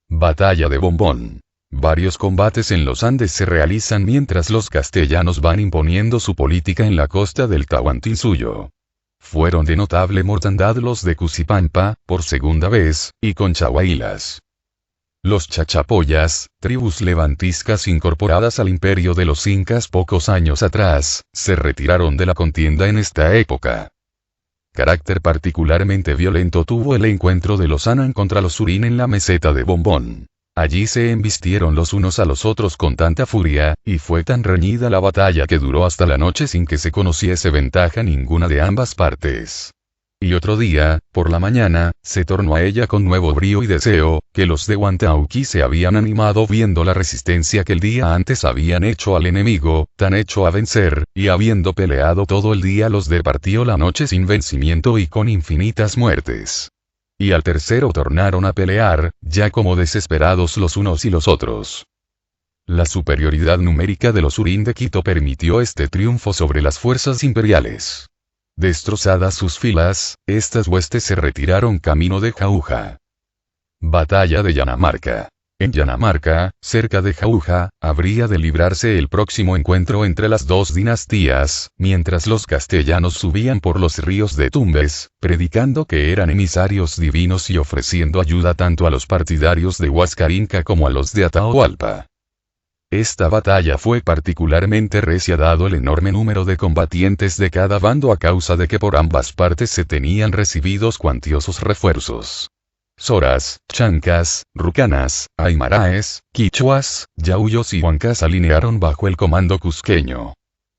Batalla de Bombón. Varios combates en los Andes se realizan mientras los castellanos van imponiendo su política en la costa del Tahuantinsuyo. Fueron de notable mortandad los de Cusipampa, por segunda vez, y Conchahuaylas. Los Chachapoyas, tribus levantiscas incorporadas al imperio de los incas pocos años atrás, se retiraron de la contienda en esta época. Carácter particularmente violento tuvo el encuentro de los Anan contra los Surin en la meseta de Bombón. Allí se embistieron los unos a los otros con tanta furia, y fue tan reñida la batalla que duró hasta la noche sin que se conociese ventaja ninguna de ambas partes. Y otro día, por la mañana, se tornó a ella con nuevo brío y deseo, que los de Huantauqui se habían animado viendo la resistencia que el día antes habían hecho al enemigo, tan hecho a vencer, y habiendo peleado todo el día los de partió la noche sin vencimiento y con infinitas muertes. Y al tercero tornaron a pelear, ya como desesperados los unos y los otros. La superioridad numérica de los Surin de Quito permitió este triunfo sobre las fuerzas imperiales. Destrozadas sus filas, estas huestes se retiraron camino de Jauja. Batalla de Yanamarca. En Yanamarca, cerca de Jauja, habría de librarse el próximo encuentro entre las dos dinastías, mientras los castellanos subían por los ríos de Tumbes, predicando que eran emisarios divinos y ofreciendo ayuda tanto a los partidarios de Huáscar Inca como a los de Atahualpa. Esta batalla fue particularmente recia dado el enorme número de combatientes de cada bando a causa de que por ambas partes se tenían recibidos cuantiosos refuerzos. Soras, chancas, rucanas, aymaraes, quichuas, yauyos y huancas alinearon bajo el comando cusqueño.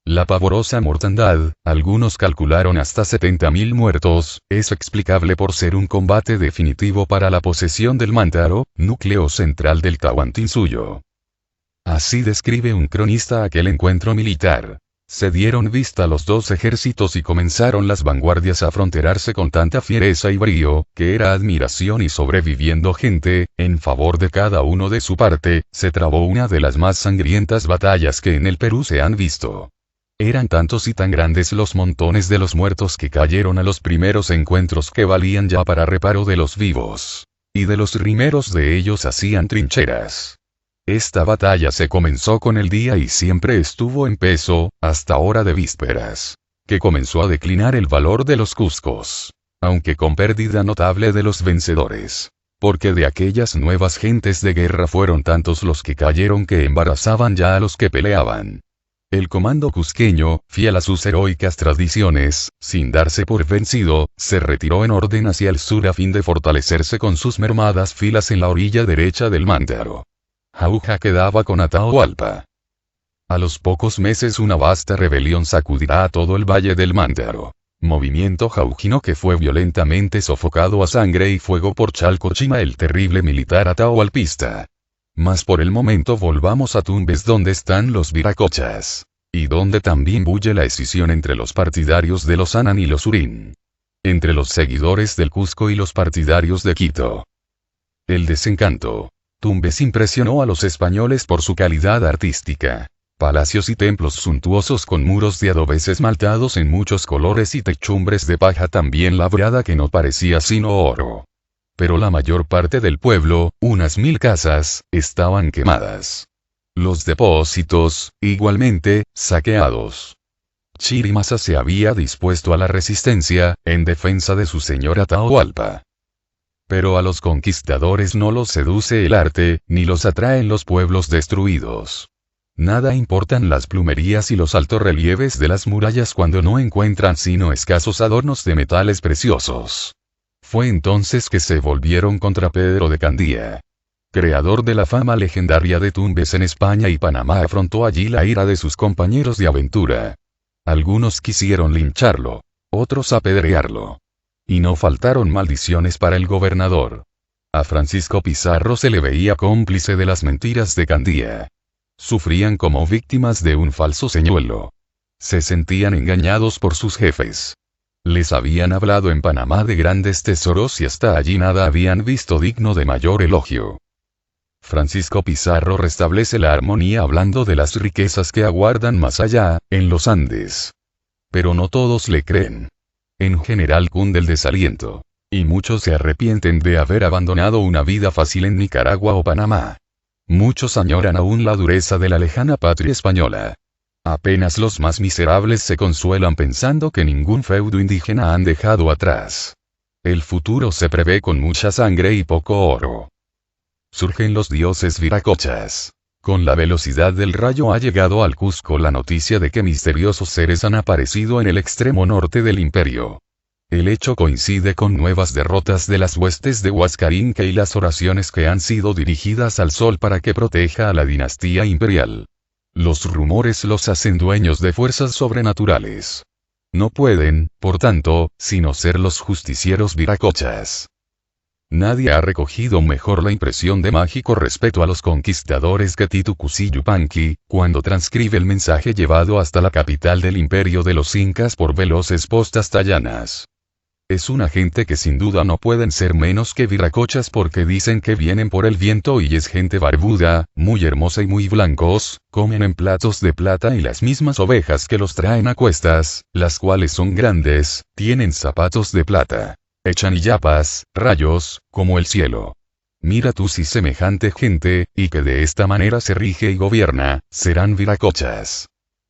La pavorosa mortandad, algunos calcularon hasta 70.000 muertos, es explicable por ser un combate definitivo para la posesión del Mántaro, núcleo central del Tahuantinsuyo. Así describe un cronista aquel encuentro militar. Se dieron vista los dos ejércitos y comenzaron las vanguardias a fronterarse con tanta fiereza y brío, que era admiración y sobreviviendo gente, en favor de cada uno de su parte, se trabó una de las más sangrientas batallas que en el Perú se han visto. Eran tantos y tan grandes los montones de los muertos que cayeron a los primeros encuentros que valían ya para reparo de los vivos. Y de los rimeros de ellos hacían trincheras. Esta batalla se comenzó con el día y siempre estuvo en peso, hasta hora de vísperas, que comenzó a declinar el valor de los cuscos, aunque con pérdida notable de los vencedores, porque de aquellas nuevas gentes de guerra fueron tantos los que cayeron que embarazaban ya a los que peleaban. El comando cusqueño, fiel a sus heroicas tradiciones, sin darse por vencido, se retiró en orden hacia el sur a fin de fortalecerse con sus mermadas filas en la orilla derecha del Mántaro. Jauja quedaba con Atahualpa. A los pocos meses una vasta rebelión sacudirá a todo el valle del Mántaro. Movimiento jaujino que fue violentamente sofocado a sangre y fuego por Chalcochima, el terrible militar atahualpista. Mas por el momento volvamos a Tumbes, donde están los viracochas. Y donde también bulle la escisión entre los partidarios de los Anan y los Surin. Entre los seguidores del Cusco y los partidarios de Quito. El desencanto. Tumbes impresionó a los españoles por su calidad artística. Palacios y templos suntuosos con muros de adobes esmaltados en muchos colores y techumbres de paja tan bien labrada que no parecía sino oro. Pero la mayor parte del pueblo, unas 1000 casas, estaban quemadas. Los depósitos, igualmente, saqueados. Chirimasa se había dispuesto a la resistencia, en defensa de su señor Atahualpa. Pero a los conquistadores no los seduce el arte, ni los atraen los pueblos destruidos. Nada importan las plumerías y los altorrelieves de las murallas cuando no encuentran sino escasos adornos de metales preciosos. Fue entonces que se volvieron contra Pedro de Candía. Creador de la fama legendaria de Tumbes en España y Panamá, afrontó allí la ira de sus compañeros de aventura. Algunos quisieron lincharlo, otros apedrearlo. Y no faltaron maldiciones para el gobernador. A Francisco Pizarro se le veía cómplice de las mentiras de Candía. Sufrían como víctimas de un falso señuelo. Se sentían engañados por sus jefes. Les habían hablado en Panamá de grandes tesoros y hasta allí nada habían visto digno de mayor elogio. Francisco Pizarro restablece la armonía hablando de las riquezas que aguardan más allá, en los Andes. Pero no todos le creen. En general cunde el desaliento. Y muchos se arrepienten de haber abandonado una vida fácil en Nicaragua o Panamá. Muchos añoran aún la dureza de la lejana patria española. Apenas los más miserables se consuelan pensando que ningún feudo indígena han dejado atrás. El futuro se prevé con mucha sangre y poco oro. Surgen los dioses viracochas. Con la velocidad del rayo ha llegado al Cusco la noticia de que misteriosos seres han aparecido en el extremo norte del imperio. El hecho coincide con nuevas derrotas de las huestes de Huascarinca y las oraciones que han sido dirigidas al sol para que proteja a la dinastía imperial. Los rumores los hacen dueños de fuerzas sobrenaturales. No pueden, por tanto, sino ser los justicieros viracochas. Nadie ha recogido mejor la impresión de mágico respeto a los conquistadores que Titu Cusi Yupanqui, cuando transcribe el mensaje llevado hasta la capital del imperio de los incas por veloces postas tayanas. Es una gente que sin duda no pueden ser menos que viracochas porque dicen que vienen por el viento y es gente barbuda, muy hermosa y muy blancos, comen en platos de plata y las mismas ovejas que los traen a cuestas, las cuales son grandes, tienen zapatos de plata. Echan illapas, rayos, como el cielo. Mira tú si semejante gente, y que de esta manera se rige y gobierna, serán viracochas.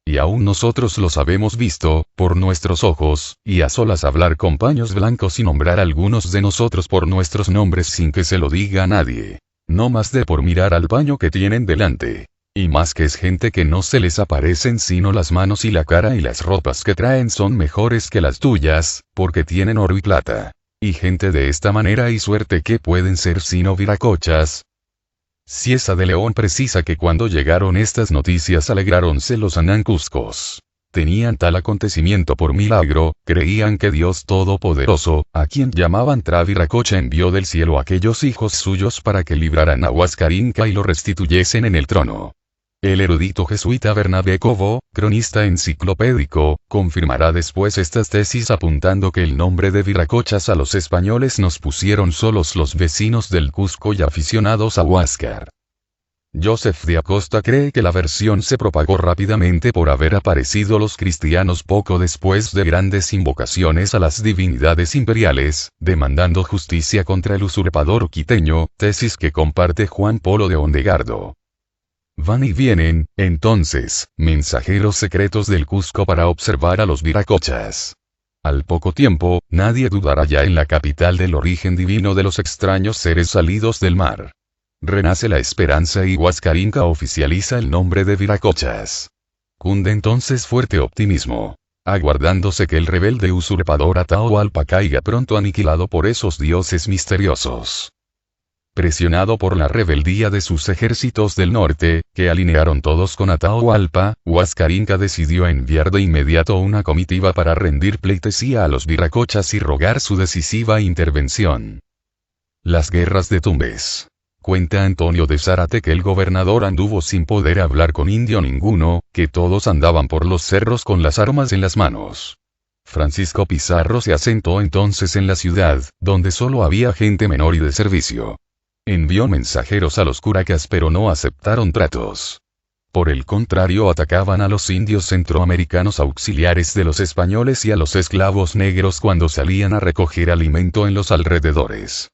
Y aún nosotros los habemos visto, por nuestros ojos, y a solas hablar con paños blancos y nombrar a algunos de nosotros por nuestros nombres sin que se lo diga a nadie. No más de por mirar al paño que tienen delante. Y más que es gente que no se les aparecen sino las manos y la cara y las ropas que traen son mejores que las tuyas, porque tienen oro y plata. Y gente de esta manera y suerte que pueden ser sino viracochas. Cieza de León precisa que cuando llegaron estas noticias alegráronse los anancuscos. Tenían tal acontecimiento por milagro, creían que Dios Todopoderoso, a quien llamaban Traviracocha, envió del cielo a aquellos hijos suyos para que libraran a Huascarinca y lo restituyesen en el trono. El erudito jesuita Bernabé Cobo, cronista enciclopédico, confirmará después estas tesis apuntando que el nombre de viracochas a los españoles nos pusieron solos los vecinos del Cusco y aficionados a Huáscar. Joseph de Acosta cree que la versión se propagó rápidamente por haber aparecido los cristianos poco después de grandes invocaciones a las divinidades imperiales, demandando justicia contra el usurpador quiteño, tesis que comparte Juan Polo de Ondegardo. Van y vienen, entonces, mensajeros secretos del Cusco para observar a los viracochas. Al poco tiempo, nadie dudará ya en la capital del origen divino de los extraños seres salidos del mar. Renace la esperanza y Huascarinca oficializa el nombre de viracochas. Cunde entonces fuerte optimismo, aguardándose que el rebelde usurpador Atahualpa caiga pronto aniquilado por esos dioses misteriosos. Presionado por la rebeldía de sus ejércitos del norte, que alinearon todos con Atahualpa, Huascarinca decidió enviar de inmediato una comitiva para rendir pleitesía a los viracochas y rogar su decisiva intervención. Las guerras de Tumbes. Cuenta Antonio de Zárate que el gobernador anduvo sin poder hablar con indio ninguno, que todos andaban por los cerros con las armas en las manos. Francisco Pizarro se asentó entonces en la ciudad, donde solo había gente menor y de servicio. Envió mensajeros a los curacas pero no aceptaron tratos. Por el contrario, atacaban a los indios centroamericanos auxiliares de los españoles y a los esclavos negros cuando salían a recoger alimento en los alrededores.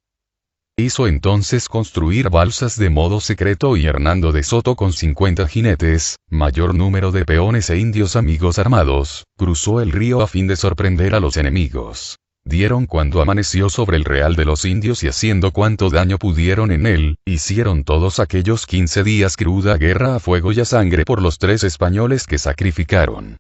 Hizo entonces construir balsas de modo secreto y Hernando de Soto con 50 jinetes, mayor número de peones e indios amigos armados, cruzó el río a fin de sorprender a los enemigos. Dieron cuando amaneció sobre el real de los indios y haciendo cuanto daño pudieron en él, hicieron todos aquellos 15 días cruda guerra a fuego y a sangre por los 3 españoles que sacrificaron.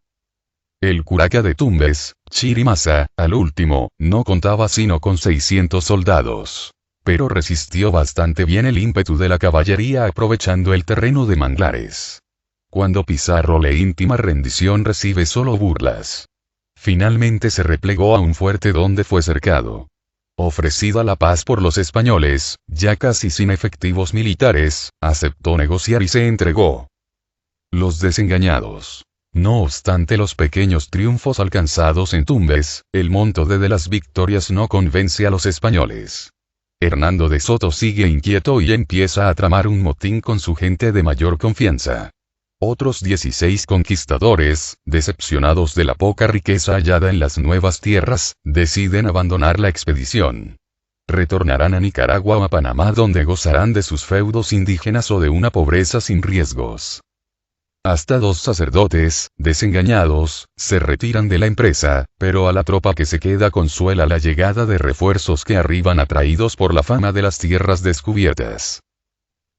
El curaca de Tumbes, Chirimasa, al último, no contaba sino con 600 soldados. Pero resistió bastante bien el ímpetu de la caballería aprovechando el terreno de manglares. Cuando Pizarro le intima rendición recibe solo burlas. Finalmente se replegó a un fuerte donde fue cercado. Ofrecida la paz por los españoles, ya casi sin efectivos militares, aceptó negociar y se entregó. Los desengañados. No obstante los pequeños triunfos alcanzados en Tumbes, el monto de las victorias no convence a los españoles. Hernando de Soto sigue inquieto y empieza a tramar un motín con su gente de mayor confianza. Otros 16 conquistadores, decepcionados de la poca riqueza hallada en las nuevas tierras, deciden abandonar la expedición. Retornarán a Nicaragua o a Panamá donde gozarán de sus feudos indígenas o de una pobreza sin riesgos. Hasta 2 sacerdotes, desengañados, se retiran de la empresa, pero a la tropa que se queda consuela la llegada de refuerzos que arriban atraídos por la fama de las tierras descubiertas.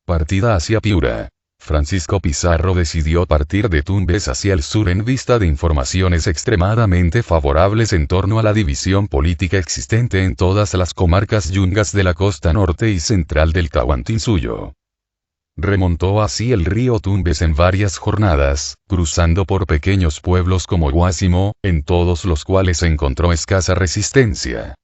Partida hacia Piura. Francisco Pizarro decidió partir de Tumbes hacia el sur en vista de informaciones extremadamente favorables en torno a la división política existente en todas las comarcas yungas de la costa norte y central del Tahuantinsuyo. Remontó así el río Tumbes en varias jornadas, cruzando por pequeños pueblos como Guásimo, en todos los cuales encontró escasa resistencia.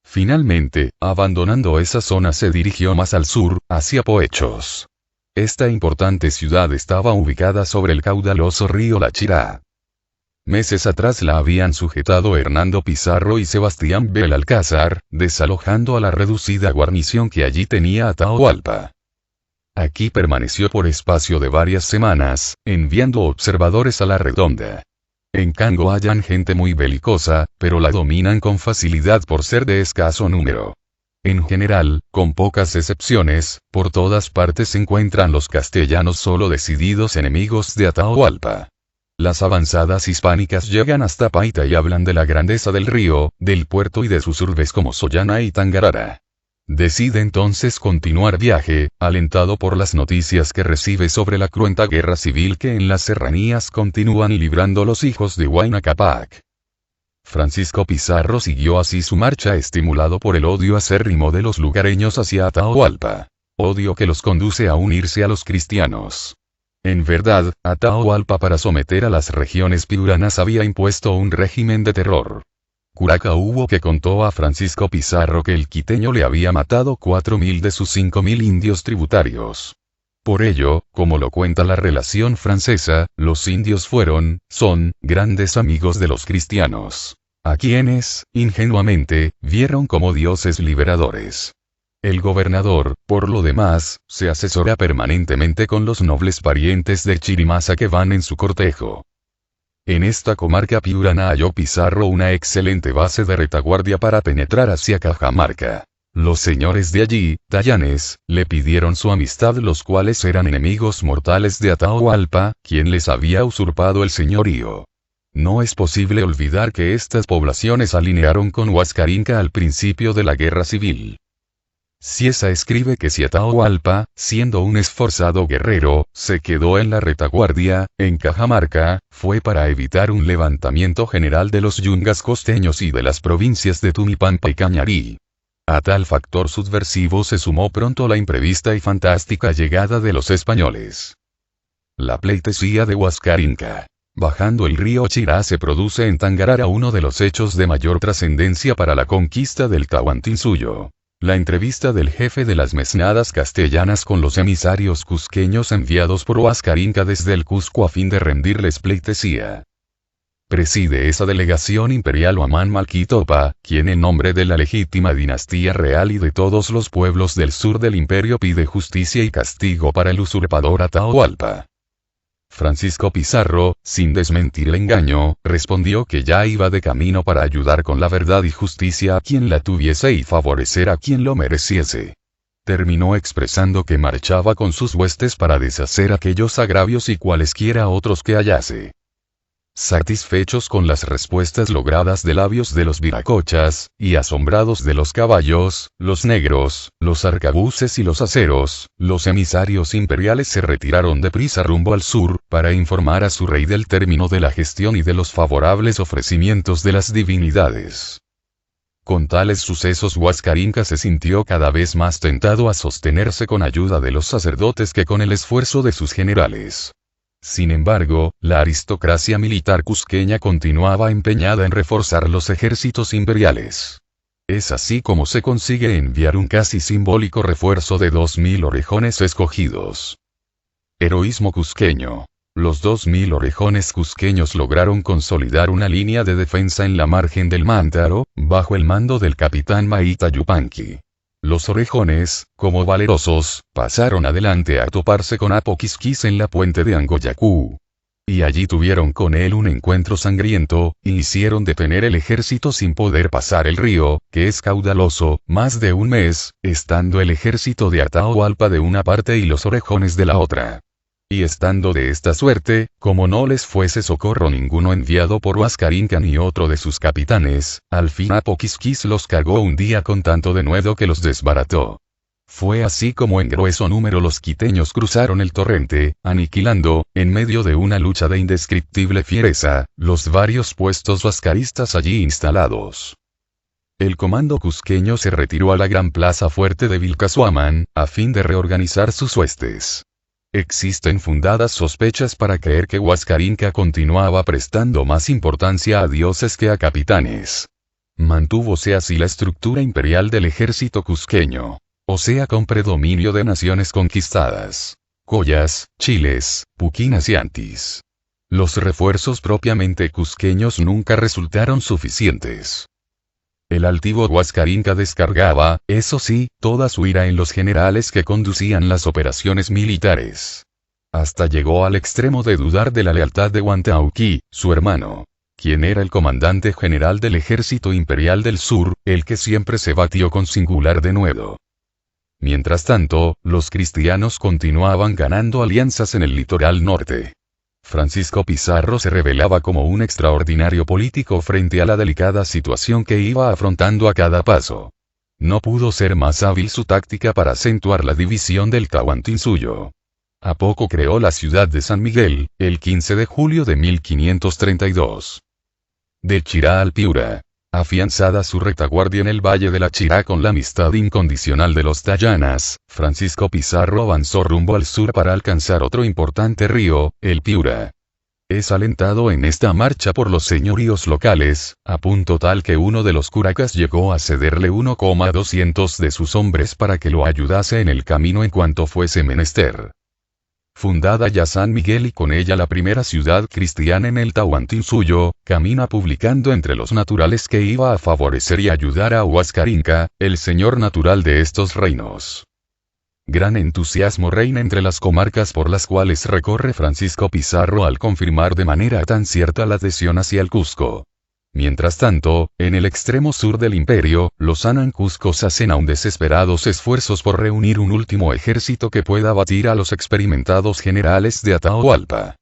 Finalmente, abandonando esa zona se dirigió más al sur, hacia Poechos. Esta importante ciudad estaba ubicada sobre el caudaloso río La Chirá. Meses atrás la habían sujetado Hernando Pizarro y Sebastián Belalcázar, desalojando a la reducida guarnición que allí tenía Atahualpa. Aquí permaneció por espacio de varias semanas, enviando observadores a la redonda. En Cango hallan gente muy belicosa, pero la dominan con facilidad por ser de escaso número. En general, con pocas excepciones, por todas partes se encuentran los castellanos solo decididos enemigos de Atahualpa. Las avanzadas hispánicas llegan hasta Paita y hablan de la grandeza del río, del puerto y de sus urbes como Sollana y Tangarara. Decide entonces continuar viaje, alentado por las noticias que recibe sobre la cruenta guerra civil que en las serranías continúan librando los hijos de Huayna Cápac. Francisco Pizarro siguió así su marcha estimulado por el odio acérrimo de los lugareños hacia Atahualpa. Odio que los conduce a unirse a los cristianos. En verdad, Atahualpa para someter a las regiones piuranas había impuesto un régimen de terror. Curaca hubo que contó a Francisco Pizarro que el quiteño le había matado 4.000 de sus 5.000 indios tributarios. Por ello, como lo cuenta la relación francesa, los indios son, grandes amigos de los cristianos, a quienes, ingenuamente, vieron como dioses liberadores. El gobernador, por lo demás, se asesora permanentemente con los nobles parientes de Chirimasa que van en su cortejo. En esta comarca piurana halló Pizarro una excelente base de retaguardia para penetrar hacia Cajamarca. Los señores de allí, tayanes, le pidieron su amistad los cuales eran enemigos mortales de Atahualpa, quien les había usurpado el señorío. No es posible olvidar que estas poblaciones alinearon con Huascarinca al principio de la guerra civil. Cieza escribe que si Atahualpa, siendo un esforzado guerrero, se quedó en la retaguardia, en Cajamarca, fue para evitar un levantamiento general de los yungas costeños y de las provincias de Tumipampa y Cañarí. A tal factor subversivo se sumó pronto la imprevista y fantástica llegada de los españoles. La pleitesía de Huascarinca. Bajando el río Chirá se produce en Tangarara uno de los hechos de mayor trascendencia para la conquista del Tahuantinsuyo. La entrevista del jefe de las mesnadas castellanas con los emisarios cusqueños enviados por Huascarinca desde el Cusco a fin de rendirles pleitesía. Preside esa delegación imperial Huamán Malquitopa, quien en nombre de la legítima dinastía real y de todos los pueblos del sur del imperio pide justicia y castigo para el usurpador Atahualpa. Francisco Pizarro, sin desmentir el engaño, respondió que ya iba de camino para ayudar con la verdad y justicia a quien la tuviese y favorecer a quien lo mereciese. Terminó expresando que marchaba con sus huestes para deshacer aquellos agravios y cualesquiera otros que hallase. Satisfechos con las respuestas logradas de labios de los viracochas, y asombrados de los caballos, los negros, los arcabuces y los aceros, los emisarios imperiales se retiraron deprisa rumbo al sur, para informar a su rey del término de la gestión y de los favorables ofrecimientos de las divinidades. Con tales sucesos Huascarinca se sintió cada vez más tentado a sostenerse con ayuda de los sacerdotes que con el esfuerzo de sus generales. Sin embargo, la aristocracia militar cusqueña continuaba empeñada en reforzar los ejércitos imperiales. Es así como se consigue enviar un casi simbólico refuerzo de 2000 orejones escogidos. Heroísmo cusqueño. Los 2000 orejones cusqueños lograron consolidar una línea de defensa en la margen del Mántaro, bajo el mando del capitán Maita Yupanqui. Los orejones, como valerosos, pasaron adelante a toparse con Apoquisquis en la puente de Angoyacú. Y allí tuvieron con él un encuentro sangriento, y hicieron detener el ejército sin poder pasar el río, que es caudaloso, más de un mes, estando el ejército de Atahualpa de una parte y los orejones de la otra. Y estando de esta suerte, como no les fuese socorro ninguno enviado por Huascarinca ni otro de sus capitanes, al fin Apoquisquis los cargó un día con tanto denuedo que los desbarató. Fue así como en grueso número los quiteños cruzaron el torrente, aniquilando, en medio de una lucha de indescriptible fiereza, los varios puestos huascaristas allí instalados. El comando cusqueño se retiró a la gran plaza fuerte de Vilcashuaman, a fin de reorganizar sus huestes. Existen fundadas sospechas para creer que Huascarinca continuaba prestando más importancia a dioses que a capitanes. Mantúvose así la estructura imperial del ejército cusqueño, o sea con predominio de naciones conquistadas: collas, chiles, puquinas y antis. Los refuerzos propiamente cusqueños nunca resultaron suficientes. El altivo Huascarinca descargaba, eso sí, toda su ira en los generales que conducían las operaciones militares. Hasta llegó al extremo de dudar de la lealtad de Huantauqui, su hermano, quien era el comandante general del ejército imperial del sur, el que siempre se batió con singular denuedo. Mientras tanto, los cristianos continuaban ganando alianzas en el litoral norte. Francisco Pizarro se revelaba como un extraordinario político frente a la delicada situación que iba afrontando a cada paso. No pudo ser más hábil su táctica para acentuar la división del Tahuantinsuyo. A poco creó la ciudad de San Miguel, el 15 de julio de 1532. De Chirá al Piura. Afianzada su retaguardia en el Valle de la Chirá con la amistad incondicional de los Tayanas, Francisco Pizarro avanzó rumbo al sur para alcanzar otro importante río, el Piura. Es alentado en esta marcha por los señoríos locales, a punto tal que uno de los curacas llegó a cederle 1,200 de sus hombres para que lo ayudase en el camino en cuanto fuese menester. Fundada ya San Miguel y con ella la primera ciudad cristiana en el Tahuantinsuyo, camina publicando entre los naturales que iba a favorecer y ayudar a Huascarinca, el señor natural de estos reinos. Gran entusiasmo reina entre las comarcas por las cuales recorre Francisco Pizarro al confirmar de manera tan cierta la adhesión hacia el Cusco. Mientras tanto, en el extremo sur del imperio, los anancuscos hacen aún desesperados esfuerzos por reunir un último ejército que pueda batir a los experimentados generales de Atahualpa.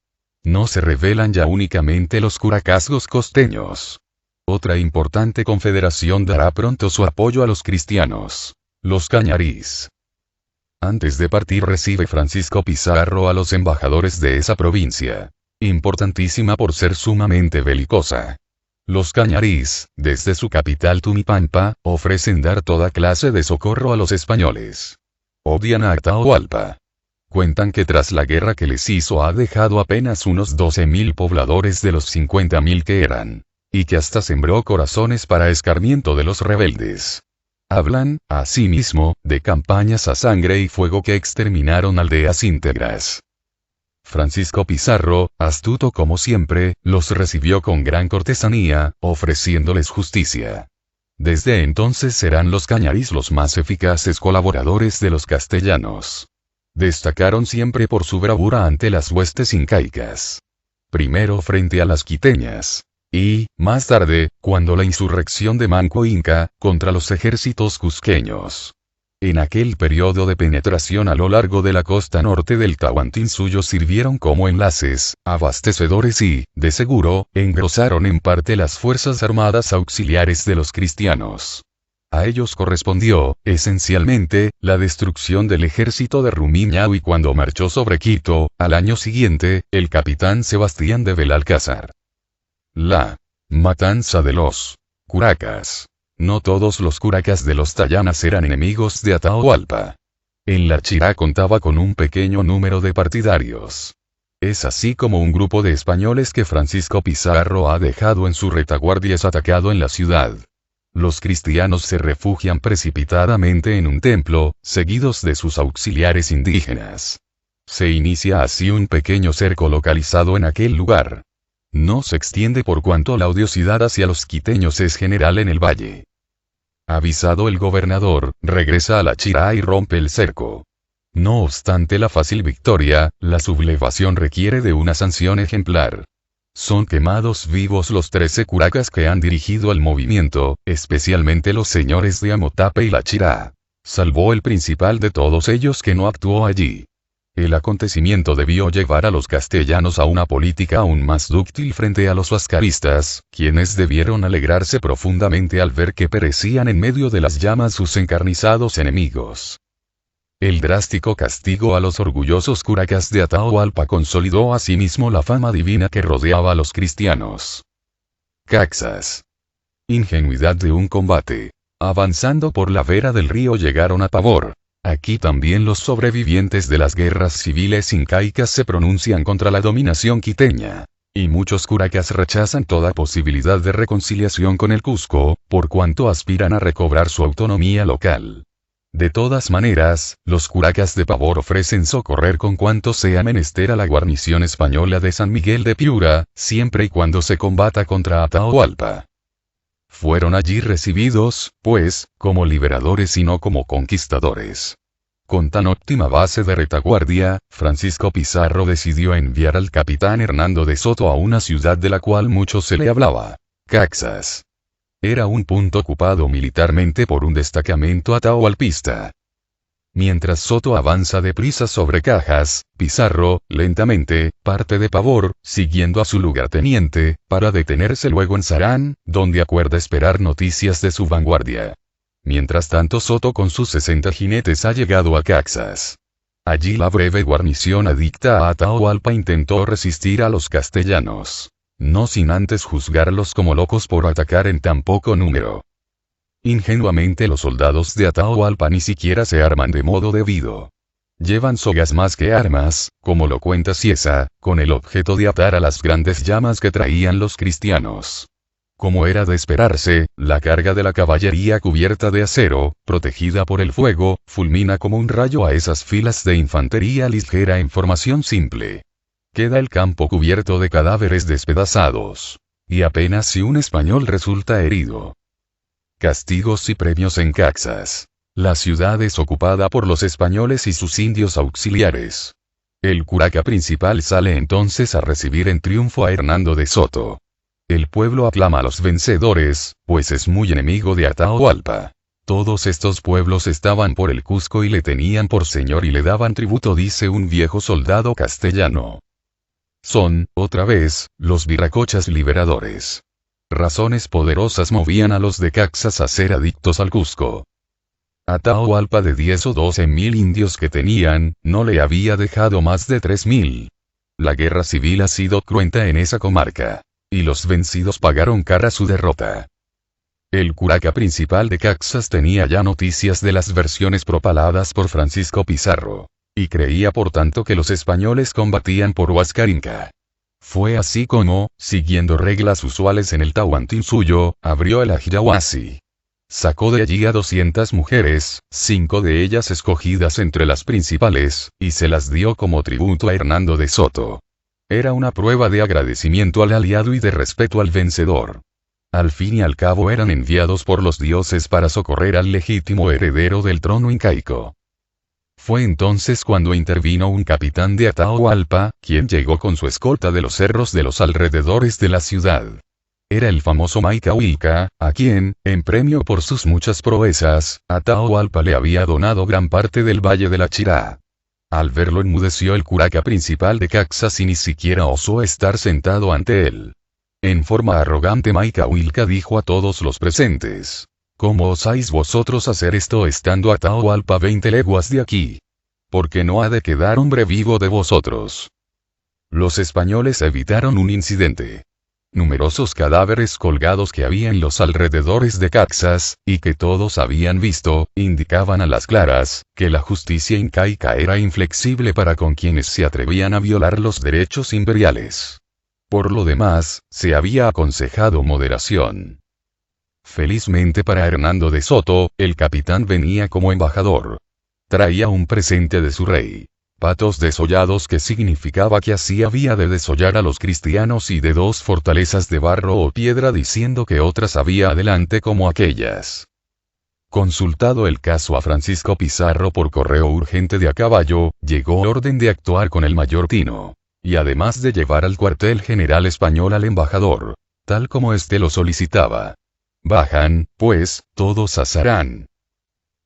No se revelan ya únicamente los curacazgos costeños. Otra importante confederación dará pronto su apoyo a los cristianos: los cañarís. Antes de partir recibe Francisco Pizarro a los embajadores de esa provincia, importantísima por ser sumamente belicosa. Los cañarís, desde su capital Tumipampa, ofrecen dar toda clase de socorro a los españoles. Odian a Atahualpa. Cuentan que tras la guerra que les hizo ha dejado apenas unos 12.000 pobladores de los 50.000 que eran, y que hasta sembró corazones para escarmiento de los rebeldes. Hablan, asimismo, de campañas a sangre y fuego que exterminaron aldeas íntegras. Francisco Pizarro, astuto como siempre, los recibió con gran cortesanía, ofreciéndoles justicia. Desde entonces serán los cañarís los más eficaces colaboradores de los castellanos. Destacaron siempre por su bravura ante las huestes incaicas. Primero frente a las quiteñas. Y, más tarde, cuando la insurrección de Manco Inca, contra los ejércitos cusqueños. En aquel periodo de penetración a lo largo de la costa norte del Tahuantinsuyo sirvieron como enlaces, abastecedores y, de seguro, engrosaron en parte las fuerzas armadas auxiliares de los cristianos. A ellos correspondió, esencialmente, la destrucción del ejército de Rumiñahui cuando marchó sobre Quito, al año siguiente, el capitán Sebastián de Belalcázar. La matanza de los curacas. No todos los curacas de los Tayanas eran enemigos de Atahualpa. En la Chirá contaba con un pequeño número de partidarios. Es así como un grupo de españoles que Francisco Pizarro ha dejado en su retaguardia es atacado en la ciudad. Los cristianos se refugian precipitadamente en un templo, seguidos de sus auxiliares indígenas. Se inicia así un pequeño cerco localizado en aquel lugar. No se extiende por cuanto la odiosidad hacia los quiteños es general en el valle. Avisado el gobernador, regresa a la Chirá y rompe el cerco. No obstante la fácil victoria, la sublevación requiere de una sanción ejemplar. Son quemados vivos los 13 curacas que han dirigido el movimiento, especialmente los señores de Amotape y la Chirá. Salvó el principal de todos ellos que no actuó allí. El acontecimiento debió llevar a los castellanos a una política aún más dúctil frente a los huascaristas, quienes debieron alegrarse profundamente al ver que perecían en medio de las llamas sus encarnizados enemigos. El drástico castigo a los orgullosos curacas de Atahualpa consolidó asimismo la fama divina que rodeaba a los cristianos. Caxas. Ingenuidad de un combate. Avanzando por la vera del río llegaron a Pavor. Aquí también los sobrevivientes de las guerras civiles incaicas se pronuncian contra la dominación quiteña. Y muchos curacas rechazan toda posibilidad de reconciliación con el Cusco, por cuanto aspiran a recobrar su autonomía local. De todas maneras, los curacas de Pavor ofrecen socorrer con cuanto sea menester a la guarnición española de San Miguel de Piura, siempre y cuando se combata contra Atahualpa. Fueron allí recibidos, pues, como liberadores y no como conquistadores. Con tan óptima base de retaguardia, Francisco Pizarro decidió enviar al capitán Hernando de Soto a una ciudad de la cual mucho se le hablaba, Caxas. Era un punto ocupado militarmente por un destacamento atahualpista. Mientras Soto avanza deprisa sobre Cajas, Pizarro, lentamente, parte de Pavor, siguiendo a su lugarteniente, para detenerse luego en Sarán, donde acuerda esperar noticias de su vanguardia. Mientras tanto Soto con sus 60 jinetes ha llegado a Caxas. Allí la breve guarnición adicta a Atahualpa intentó resistir a los castellanos. No sin antes juzgarlos como locos por atacar en tan poco número. Ingenuamente los soldados de Atahualpa ni siquiera se arman de modo debido. Llevan sogas más que armas, como lo cuenta Cieza, con el objeto de atar a las grandes llamas que traían los cristianos. Como era de esperarse, la carga de la caballería cubierta de acero, protegida por el fuego, fulmina como un rayo a esas filas de infantería ligera en formación simple. Queda el campo cubierto de cadáveres despedazados. Y apenas si un español resulta herido. Castigos y premios en Caxas. La ciudad es ocupada por los españoles y sus indios auxiliares. El curaca principal sale entonces a recibir en triunfo a Hernando de Soto. El pueblo aclama a los vencedores, pues es muy enemigo de Atahualpa. Todos estos pueblos estaban por el Cusco y le tenían por señor y le daban tributo, dice un viejo soldado castellano. Son, otra vez, los viracochas liberadores. Razones poderosas movían a los de Caxas a ser adictos al Cusco. Atahualpa de 10 o 12 mil indios que tenían, no le había dejado más de 3.000. La guerra civil ha sido cruenta en esa comarca. Y los vencidos pagaron cara su derrota. El curaca principal de Caxas tenía ya noticias de las versiones propaladas por Francisco Pizarro. Y creía por tanto que los españoles combatían por Huascarinca. Fue así como, siguiendo reglas usuales en el Tahuantinsuyo, abrió el Ajirahuasi. Sacó de allí a 200 mujeres, 5 de ellas escogidas entre las principales, y se las dio como tributo a Hernando de Soto. Era una prueba de agradecimiento al aliado y de respeto al vencedor. Al fin y al cabo eran enviados por los dioses para socorrer al legítimo heredero del trono incaico. Fue entonces cuando intervino un capitán de Atahualpa, quien llegó con su escolta de los cerros de los alrededores de la ciudad. Era el famoso Macahuilca, a quien, en premio por sus muchas proezas, Atahualpa le había donado gran parte del Valle de la Chirá. Al verlo enmudeció el curaca principal de Caxas y ni siquiera osó estar sentado ante él. En forma arrogante Macahuilca dijo a todos los presentes: ¿Cómo osáis vosotros hacer esto estando Atahualpa 20 leguas de aquí? Porque no ha de quedar hombre vivo de vosotros. Los españoles evitaron un incidente. Numerosos cadáveres colgados que había en los alrededores de Caxas, y que todos habían visto, indicaban a las claras, que la justicia incaica era inflexible para con quienes se atrevían a violar los derechos imperiales. Por lo demás, se había aconsejado moderación. Felizmente para Hernando de Soto, el capitán venía como embajador. Traía un presente de su rey. Patos desollados, que significaba que así había de desollar a los cristianos, y de 2 fortalezas de barro o piedra, diciendo que otras había adelante como aquellas. Consultado el caso a Francisco Pizarro por correo urgente de a caballo, llegó orden de actuar con el mayor tino. Y además de llevar al cuartel general español al embajador, tal como éste lo solicitaba. Bajan, pues, todos a Sarán.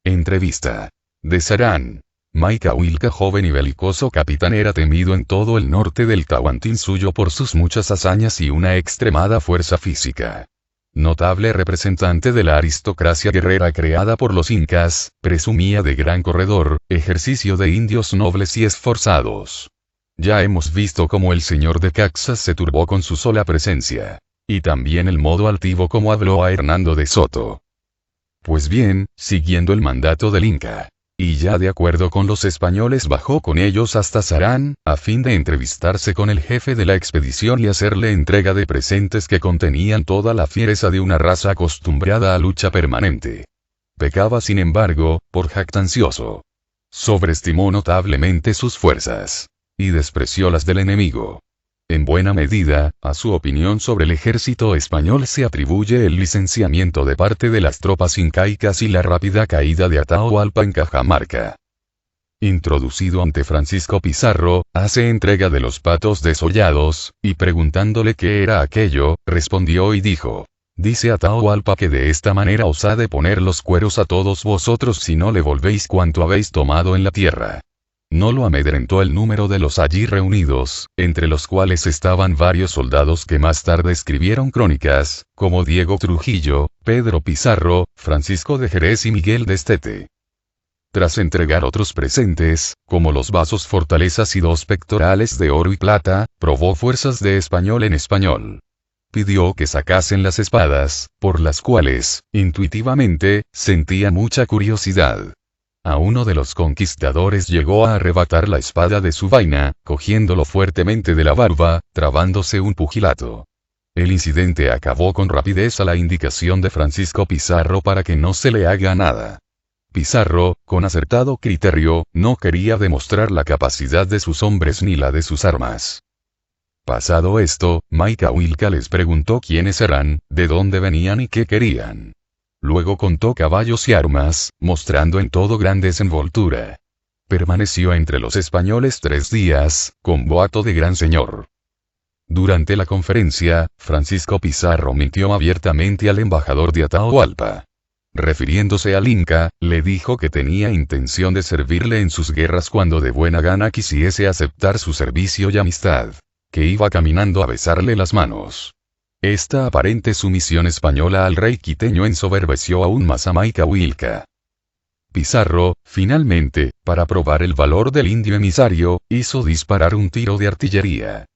Entrevista. De Sarán. Macahuilca, joven y belicoso capitán, era temido en todo el norte del Tahuantinsuyo por sus muchas hazañas y una extremada fuerza física. Notable representante de la aristocracia guerrera creada por los incas, presumía de gran corredor, ejercicio de indios nobles y esforzados. Ya hemos visto cómo el señor de Caxas se turbó con su sola presencia. Y también el modo altivo como habló a Hernando de Soto. Pues bien, siguiendo el mandato del Inca, y ya de acuerdo con los españoles, bajó con ellos hasta Sarán, a fin de entrevistarse con el jefe de la expedición y hacerle entrega de presentes que contenían toda la fiereza de una raza acostumbrada a lucha permanente. Pecaba, sin embargo, por jactancioso. Sobreestimó notablemente sus fuerzas. Y despreció las del enemigo. En buena medida, a su opinión sobre el ejército español se atribuye el licenciamiento de parte de las tropas incaicas y la rápida caída de Atahualpa en Cajamarca. Introducido ante Francisco Pizarro, hace entrega de los patos desollados, y preguntándole qué era aquello, respondió y dijo: dice Atahualpa que de esta manera os ha de poner los cueros a todos vosotros si no le volvéis cuanto habéis tomado en la tierra. No lo amedrentó el número de los allí reunidos, entre los cuales estaban varios soldados que más tarde escribieron crónicas, como Diego Trujillo, Pedro Pizarro, Francisco de Jerez y Miguel de Estete. Tras entregar otros presentes, como los vasos fortalezas y 2 pectorales de oro y plata, probó fuerzas de español en español. Pidió que sacasen las espadas, por las cuales, intuitivamente, sentía mucha curiosidad. A uno de los conquistadores llegó a arrebatar la espada de su vaina, cogiéndolo fuertemente de la barba, trabándose un pugilato. El incidente acabó con rapidez a la indicación de Francisco Pizarro para que no se le haga nada. Pizarro, con acertado criterio, no quería demostrar la capacidad de sus hombres ni la de sus armas. Pasado esto, Macahuilca les preguntó quiénes eran, de dónde venían y qué querían. Luego contó caballos y armas, mostrando en todo gran desenvoltura. Permaneció entre los españoles 3 días, con boato de gran señor. Durante la conferencia, Francisco Pizarro mintió abiertamente al embajador de Atahualpa. Refiriéndose al Inca, le dijo que tenía intención de servirle en sus guerras cuando de buena gana quisiese aceptar su servicio y amistad. Que iba caminando a besarle las manos. Esta aparente sumisión española al rey quiteño ensoberbeció aún más a Macahuilca. Pizarro, finalmente, para probar el valor del indio emisario, hizo disparar un tiro de artillería.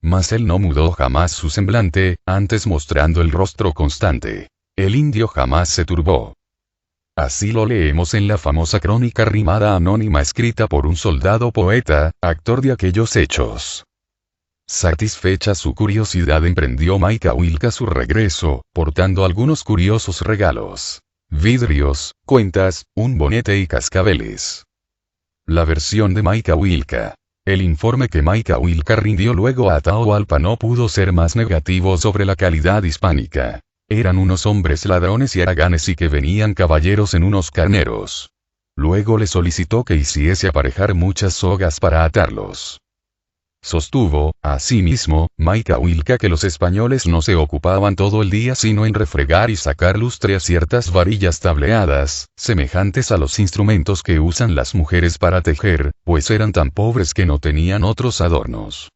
Mas él no mudó jamás su semblante, antes mostrando el rostro constante. El indio jamás se turbó. Así lo leemos en la famosa crónica rimada anónima escrita por un soldado poeta, actor de aquellos hechos. Satisfecha su curiosidad, emprendió Macahuilca su regreso, portando algunos curiosos regalos. Vidrios, cuentas, un bonete y cascabeles. La versión de Macahuilca. El informe que Macahuilca rindió luego a Atahualpa no pudo ser más negativo sobre la calidad hispánica. Eran unos hombres ladrones y haraganes y que venían caballeros en unos carneros. Luego le solicitó que hiciese aparejar muchas sogas para atarlos. Sostuvo, asimismo, Macahuilca que los españoles no se ocupaban todo el día sino en refregar y sacar lustre a ciertas varillas tableadas, semejantes a los instrumentos que usan las mujeres para tejer, pues eran tan pobres que no tenían otros adornos.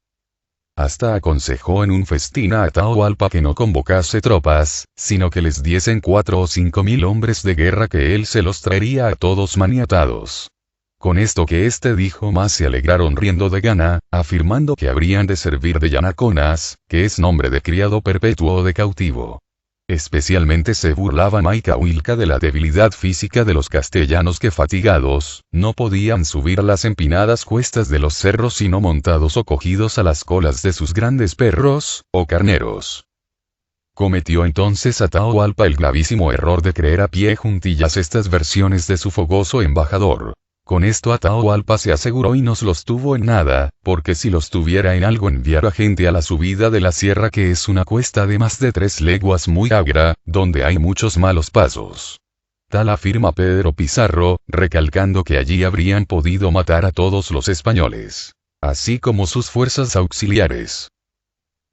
Hasta aconsejó en un festín a Atahualpa que no convocase tropas, sino que les diesen 4 o 5 mil hombres de guerra que él se los traería a todos maniatados. Con esto que éste dijo más se alegraron riendo de gana, afirmando que habrían de servir de yanaconas, que es nombre de criado perpetuo o de cautivo. Especialmente se burlaba Macahuilca de la debilidad física de los castellanos que fatigados, no podían subir las empinadas cuestas de los cerros sino montados o cogidos a las colas de sus grandes perros, o carneros. Cometió entonces Atahualpa el gravísimo error de creer a pie juntillas estas versiones de su fogoso embajador. Con esto Atahualpa se aseguró y no los tuvo en nada, porque si los tuviera en algo enviara gente a la subida de la sierra que es una cuesta de más de 3 leguas muy ágra, donde hay muchos malos pasos. Tal afirma Pedro Pizarro, recalcando que allí habrían podido matar a todos los españoles, así como sus fuerzas auxiliares.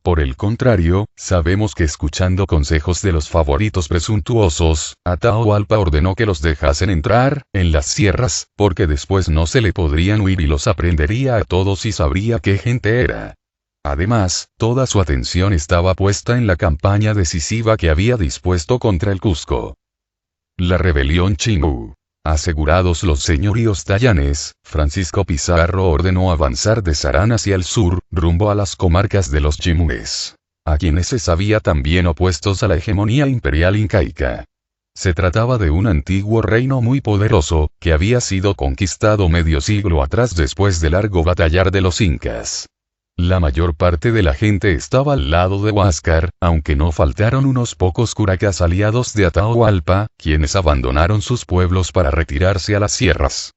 Por el contrario, sabemos que escuchando consejos de los favoritos presuntuosos, Atahualpa ordenó que los dejasen entrar, en las sierras, porque después no se le podrían huir y los aprendería a todos y sabría qué gente era. Además, toda su atención estaba puesta en la campaña decisiva que había dispuesto contra el Cusco. La rebelión Chimú. Asegurados los señoríos tayanes, Francisco Pizarro ordenó avanzar de Sarán hacia el sur, rumbo a las comarcas de los chimúes, a quienes se sabía también opuestos a la hegemonía imperial incaica. Se trataba de un antiguo reino muy poderoso, que había sido conquistado medio siglo atrás después de largo batallar de los incas. La mayor parte de la gente estaba al lado de Huáscar, aunque no faltaron unos pocos curacas aliados de Atahualpa, quienes abandonaron sus pueblos para retirarse a las sierras.